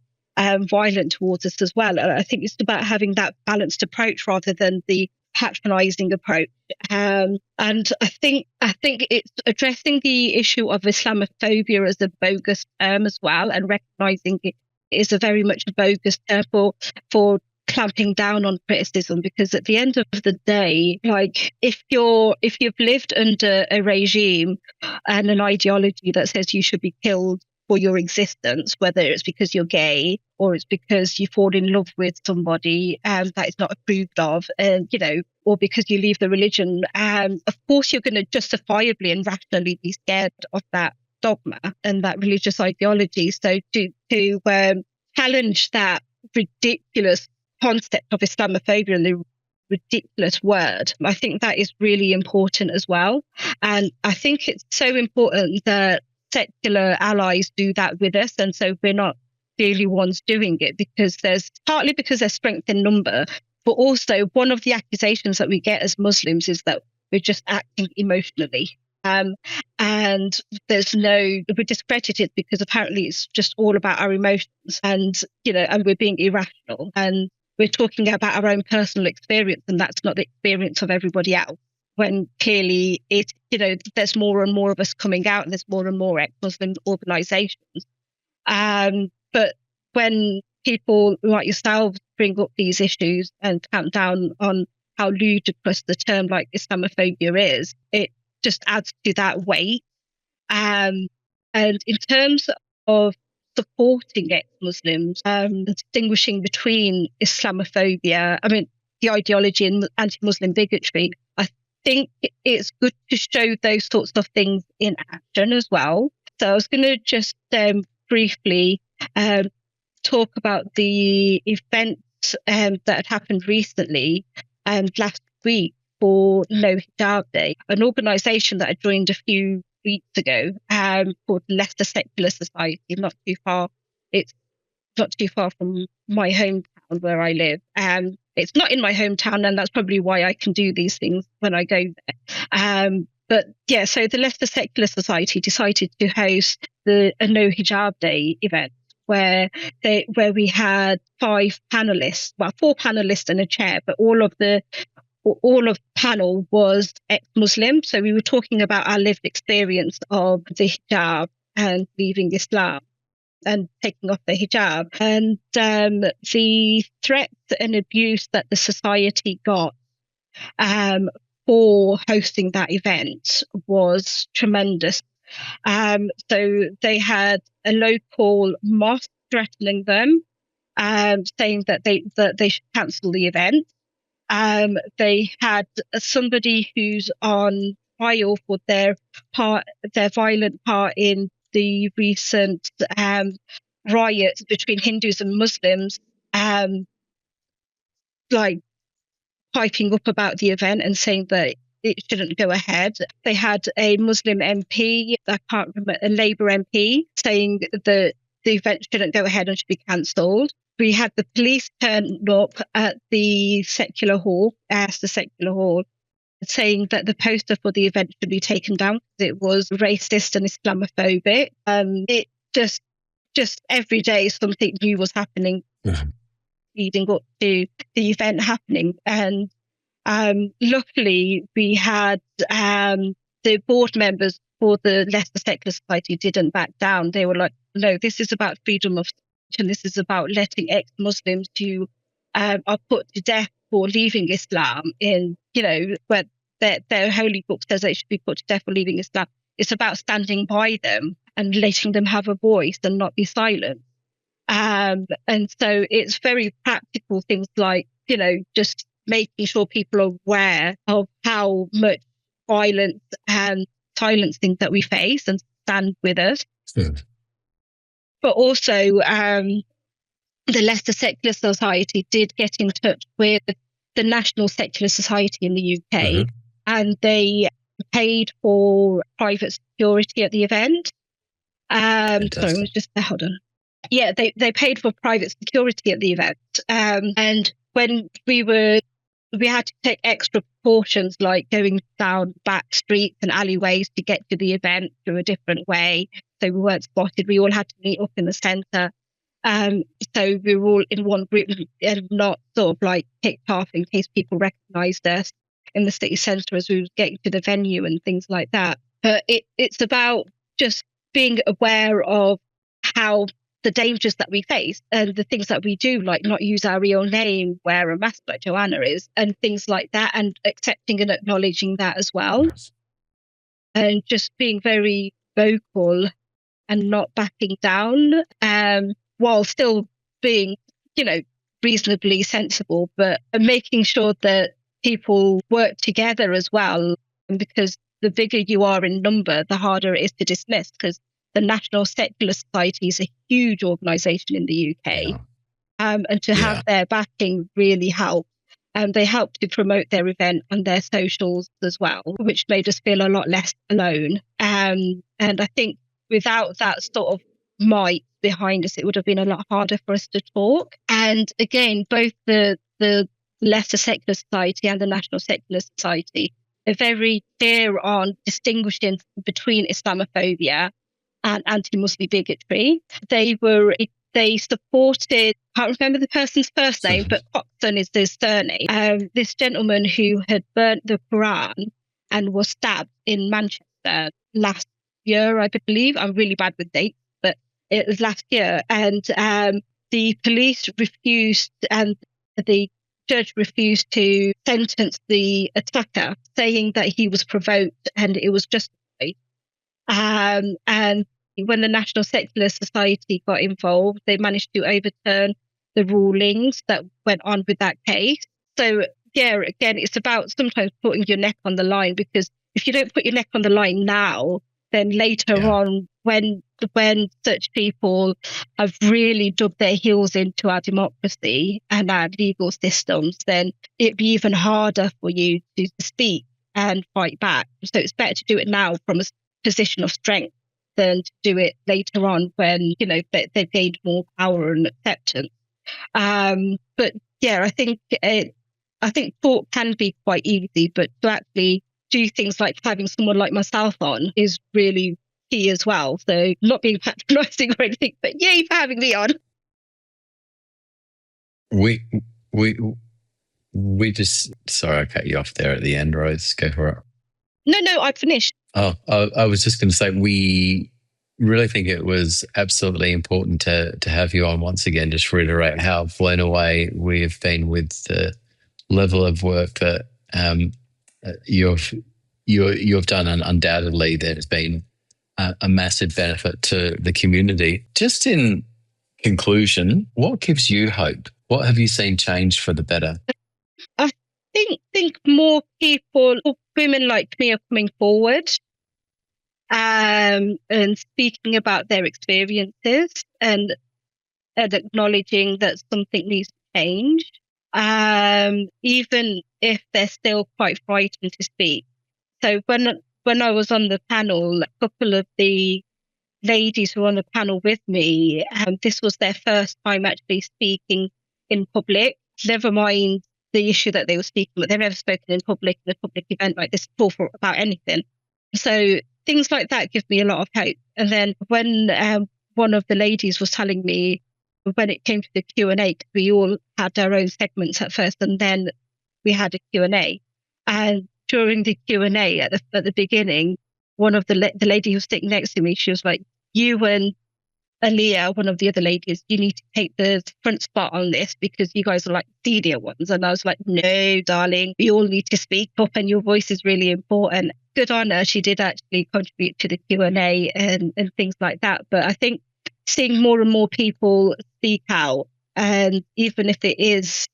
violent towards us as well. And I think it's about having that balanced approach rather than the patronizing approach. And I think it's addressing the issue of Islamophobia as a bogus term as well, and recognizing it is a very much a bogus term for clamping down on criticism, because at the end of the day, like if you've lived under a regime and an ideology that says you should be killed for your existence, whether it's because you're gay or it's because you fall in love with somebody that is not approved of, and or because you leave the religion, of course you're going to justifiably and rationally be scared of that dogma and that religious ideology. So to challenge that ridiculous concept of Islamophobia and the ridiculous word, I think that is really important as well. And I think it's so important that secular allies do that with us, and so we're not the only ones doing it, because there's strength in number, but also one of the accusations that we get as Muslims is that we're just acting emotionally, and we're discredited because apparently it's just all about our emotions, and and we're being irrational, and we're talking about our own personal experience, and that's not the experience of everybody else. When clearly there's more and more of us coming out, and there's more and more ex-Muslim organisations. But when people like yourselves bring up these issues and clamp down on how ludicrous the term like Islamophobia is, it just adds to that weight. And in terms of supporting ex-Muslims, distinguishing between Islamophobia, the ideology and anti-Muslim bigotry, I think it's good to show those sorts of things in action as well. So I was going to just briefly talk about the events that had happened recently last week for No Hijab Day, an organisation that I joined a few weeks ago called Leicester Secular Society. It's not too far from my hometown. where I live. It's not in my hometown, and that's probably why I can do these things when I go there. But yeah, so the Leicester Secular Society decided to host a No Hijab Day event where we had 5 panelists, well, 4 panelists and a chair, but all of the panel was ex-Muslim. So we were talking about our lived experience of the hijab and leaving Islam and taking off the hijab, and the threats and abuse that the society got for hosting that event was tremendous. So they had a local mosque threatening them, saying that they should cancel the event. They had somebody who's on trial for their violent part in the recent riots between Hindus and Muslims, like piping up about the event and saying that it shouldn't go ahead. They had a Muslim MP, I can't remember, a Labour MP, saying that the event shouldn't go ahead and should be cancelled. We had the police turn up at the secular hall, saying that the poster for the event should be taken down because it was racist and Islamophobic. It just every day something new was happening leading up to the event happening. And luckily we had the board members for the Leicester Secular Society didn't back down. They were like, no, this is about freedom of speech and this is about letting ex-Muslims who are put to death for leaving Islam in, where their holy book says they should be put to death for leaving Islam. It's about standing by them and letting them have a voice and not be silent. And so it's very practical things like, just making sure people are aware of how much violence and silencing that we face and stand with us. But also, the Leicester Secular Society did get in touch with the National Secular Society in the UK, and they paid for private security at the event. Sorry, hold on. Yeah, they paid for private security at the event. And when we had to take extra precautions, like going down back streets and alleyways to get to the event through a different way, so we weren't spotted. We all had to meet up in the centre. So we were all in one group and not sort of like picked off in case people recognised us in the city centre as we were getting to the venue and things like that. But it's about just being aware of how the dangers that we face and the things that we do, like not use our real name, wear a mask like Joanna is, and things like that, and accepting and acknowledging that as well. And just being very vocal and not backing down, while still being, reasonably sensible, but making sure that people work together as well. Because the bigger you are in number, the harder it is to dismiss, because the National Secular Society is a huge organisation in the UK. And to have their backing really helped. They helped to promote their event on their socials as well, which made us feel a lot less alone. And I think without that sort of might behind us, it would have been a lot harder for us to talk. And again, both the Leicester Secular Society and the National Secular Society are very clear on distinguishing between Islamophobia and anti-Muslim bigotry. They supported, I can't remember the person's first name, but Coxon is his surname. This gentleman who had burnt the Quran and was stabbed in Manchester last year, I believe. I'm really bad with dates, but it was last year. And the police refused, and the judge refused to sentence the attacker, saying that he was provoked and it was justified. And when the National Secular Society got involved, they managed to overturn the rulings that went on with that case. So, yeah, again, it's about sometimes putting your neck on the line, because if you don't put your neck on the line now, then later on, when such people have really dug their heels into our democracy and our legal systems, then it'd be even harder for you to speak and fight back. So it's better to do it now from a position of strength than to do it later on when, they've gained more power and acceptance. But yeah, I think talk can be quite easy, but to actually do things like having someone like myself on is really key as well. So not being patronising or anything, but yay for having me on. We we just, sorry, I cut you off there at the end, Rose. Go for it. No, I finished. Oh, I was just going to say, we really think it was absolutely important to have you on once again, just reiterate how blown away we've been with the level of work that you've done. And undoubtedly there's been a massive benefit to the community. Just in conclusion, what gives you hope? What have you seen change for the better? I think more people, women like me, are coming forward and speaking about their experiences and acknowledging that something needs to change, even if they're still quite frightened to speak. So when I was on the panel, a couple of the ladies who were on the panel with me, this was their first time actually speaking in public, never mind the issue that they were speaking, but they've never spoken in public, in a public event like this before about anything. So things like that give me a lot of hope. And then when one of the ladies was telling me, when it came to the Q&A, we all had our own segments at first, and then we had a Q&A. And during the Q&A at the beginning, one of the lady who was sitting next to me, she was like, "You and Aaliyah, one of the other ladies, you need to take the front spot on this because you guys are like senior ones." And I was like, "No, darling, we all need to speak up and your voice is really important." Good on her. She did actually contribute to the Q&A and things like that. But I think seeing more and more people speak out, and even if it is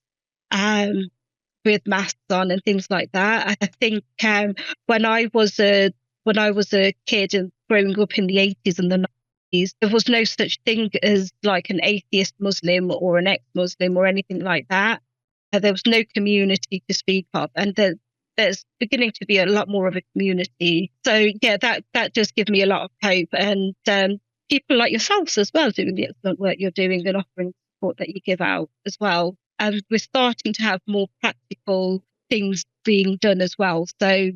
with masks on and things like that, I think when I was a kid and growing up in the 80s and the 90s, there was no such thing as like an atheist Muslim or an ex-Muslim or anything like that. There was no community to speak of, and there's beginning to be a lot more of a community. So yeah, that does give me a lot of hope, and people like yourselves as well doing the excellent work you're doing and offering support that you give out as well. And we're starting to have more practical things being done as well. So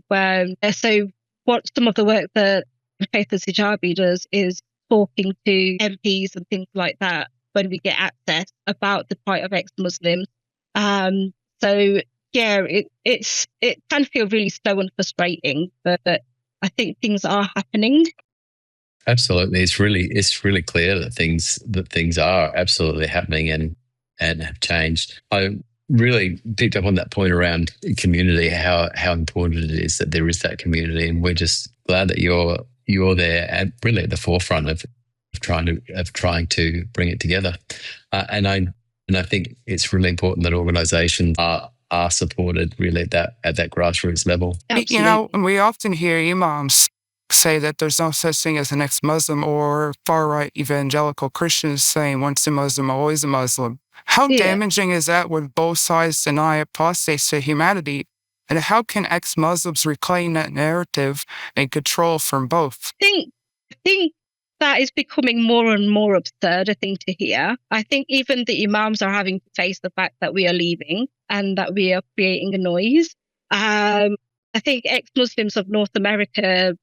what some of the work that Faith as Hijabi does is talking to MPs and things like that when we get access about the plight of ex-Muslims. So yeah, it can feel really slow and frustrating, but I think things are happening. Absolutely, it's really clear that things are absolutely happening and have changed. I really picked up on that point around community, how important it is that there is that community, and we're just glad that you're there and really at the forefront of trying to bring it together. And I think it's really important that organisations are supported really at that grassroots level. Absolutely. You know, we often hear imams say that there's no such thing as an ex-Muslim, or far-right evangelical Christians saying once a Muslim, always a Muslim. How damaging is that when both sides deny apostates to humanity? And how can ex-Muslims reclaim that narrative and control from both? I think that is becoming more and more absurd a thing to hear. I think even the imams are having to face the fact that we are leaving and that we are creating a noise. I think ex-Muslims of North America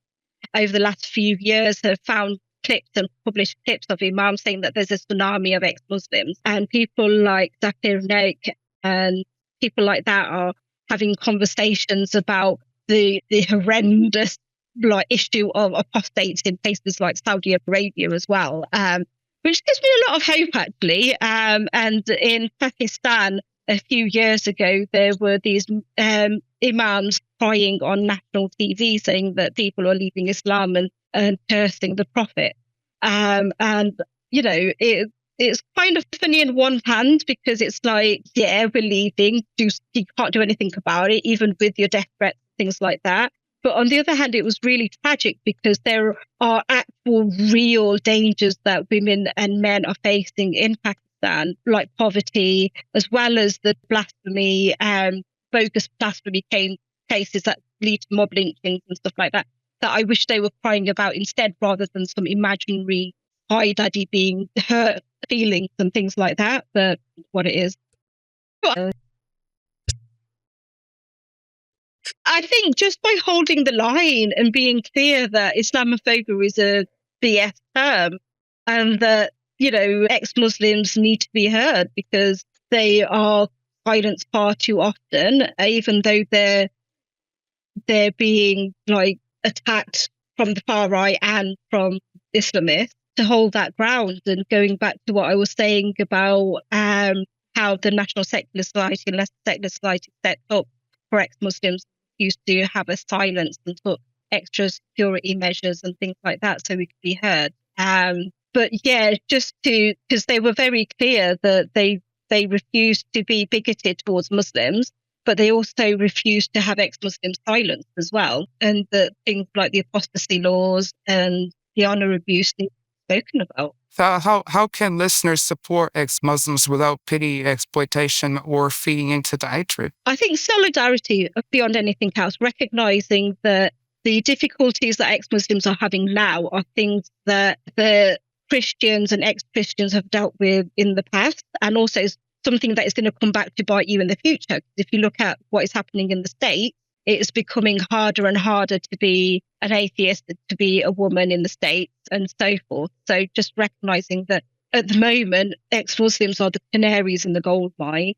over the last few years have found clips and published clips of imams saying that there's a tsunami of ex-Muslims, and people like Zakir Naik and people like that are having conversations about the horrendous issue of apostates in places like Saudi Arabia as well, which gives me a lot of hope actually. And in Pakistan a few years ago, there were these imams crying on national TV saying that people are leaving Islam and cursing the Prophet. And, you know, it's kind of funny in one hand because it's like, yeah, we're leaving. You can't do anything about it, even with your death threats, things like that. But on the other hand, it was really tragic because there are actual real dangers that women and men are facing in Pakistan, like poverty, as well as the blasphemy, bogus blasphemy cases that lead to mob lynchings and stuff like that I wish they were crying about instead, rather than some imaginary hi daddy being hurt feelings and things like that, but what it is. I think just by holding the line and being clear that Islamophobia is a BS term and that, ex-Muslims need to be heard because they are silenced far too often, even though they're being attacked from the far right and from Islamists, to hold that ground. And going back to what I was saying about how the National Secular Society and Leicester Secular Society set up for ex-Muslims used to have us silenced and took extra security measures and things like that so we could be heard. But yeah, because they were very clear that they refused to be bigoted towards Muslims, but they also refused to have ex-Muslims silenced as well. And that things like the apostasy laws and the honour abuse need to be spoken about. So how can listeners support ex-Muslims without pity, exploitation, or feeding into the hatred? I think solidarity beyond anything else, recognising that the difficulties that ex-Muslims are having now are things that the Christians and ex-Christians have dealt with in the past, and also something that is going to come back to bite you in the future. If you look at what is happening in the States, it is becoming harder and harder to be an atheist, to be a woman in the States, and so forth. So just recognising that at the moment, ex-Muslims are the canaries in the coal mine.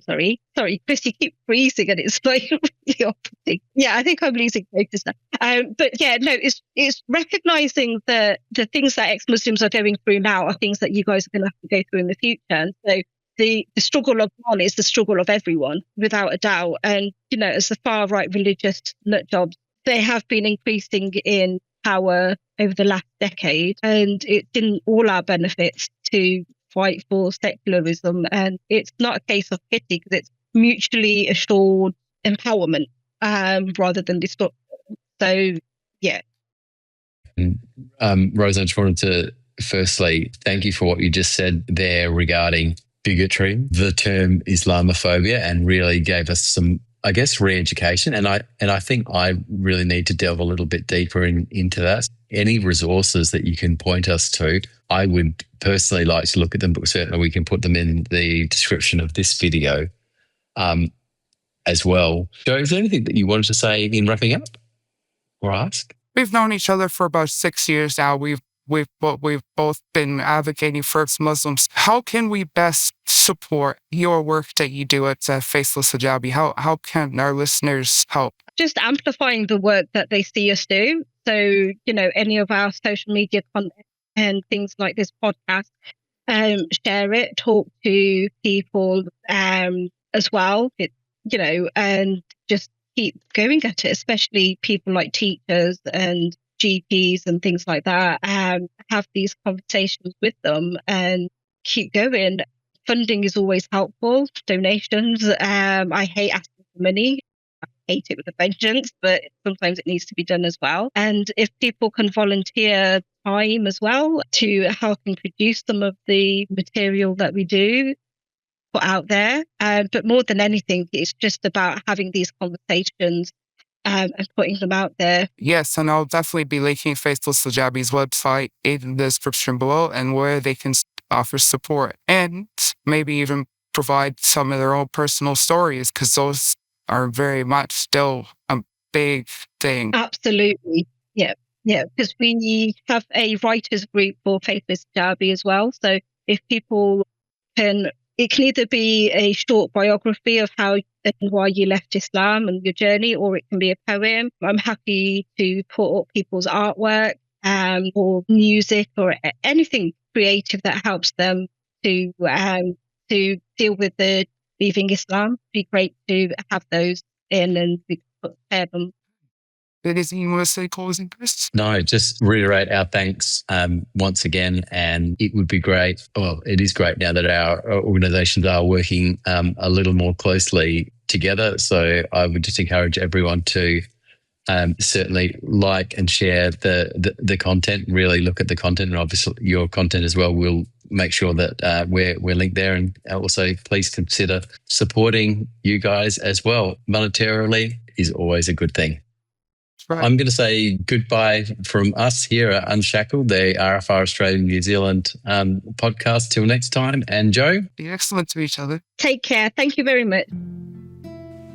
Sorry, Chris, you keep freezing, and it's like really off-putting. Yeah, I think I'm losing focus now. But yeah, no, it's recognising that the things that ex-Muslims are going through now are things that you guys are going to have to go through in the future. And so the struggle of one is the struggle of everyone, without a doubt. And, as the far-right religious nutjobs, they have been increasing in power over the last decade, and it's in all our benefits to fight for secularism. And it's not a case of pity, because it's mutually assured empowerment rather than destruction. So, yeah. Rose, I just wanted to firstly thank you for what you just said there regarding bigotry, the term Islamophobia, and really gave us some, I guess, re-education. And I think I really need to delve a little bit deeper into that. Any resources that you can point us to, I would personally like to look at them, but certainly we can put them in the description of this video as well. Joe, is there anything that you wanted to say in wrapping up or ask? We've known each other for about 6 years now. We've both been advocating for ex-Muslims. How can we best support your work that you do at Faceless Hijabi? How can our listeners help? Just amplifying the work that they see us do. So, any of our social media content and things like this podcast, share it, talk to people as well, and just keep going at it, especially people like teachers and GPs and things like that, have these conversations with them and keep going. Funding is always helpful. Donations. I hate asking for money. I hate it with a vengeance, but sometimes it needs to be done as well. And if people can volunteer time as well to helping produce some of the material that we do put out there. But more than anything, it's just about having these conversations and putting them out there. Yes, and I'll definitely be linking Faceless Hijabi's website in the description below, and where they can offer support and maybe even provide some of their own personal stories, because those are very much still a big thing. Absolutely. Yeah, because we have a writers group for Faceless Hijabi as well. So if people it can either be a short biography of how and why you left Islam and your journey, or it can be a poem. I'm happy to put up people's artwork or music or anything creative that helps them to deal with the leaving Islam. It'd be great to have those in, and we can share them. Anything you want to say closing, Chris? No, just reiterate our thanks once again. And it would be great. Well, it is great now that our organisations are working a little more closely together. So I would just encourage everyone to certainly like and share the content, really look at the content, and obviously your content as well. We'll make sure that we're linked there, and also please consider supporting you guys as well. Monetarily is always a good thing. Right. I'm going to say goodbye from us here at Unshackled, the RFR Australia New Zealand podcast. Till next time. And Joe? Be excellent to each other. Take care. Thank you very much.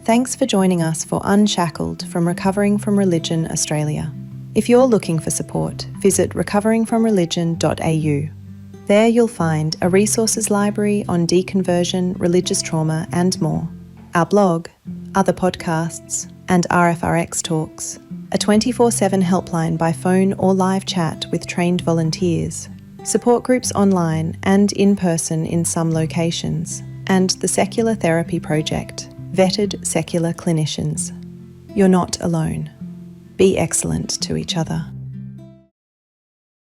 Thanks for joining us for Unshackled from Recovering from Religion Australia. If you're looking for support, visit recoveringfromreligion.au. There you'll find a resources library on deconversion, religious trauma and more, our blog, other podcasts and RFRX talks, a 24/7 helpline by phone or live chat with trained volunteers, support groups online and in person in some locations, and the Secular Therapy Project, vetted secular clinicians. You're not alone. Be excellent to each other.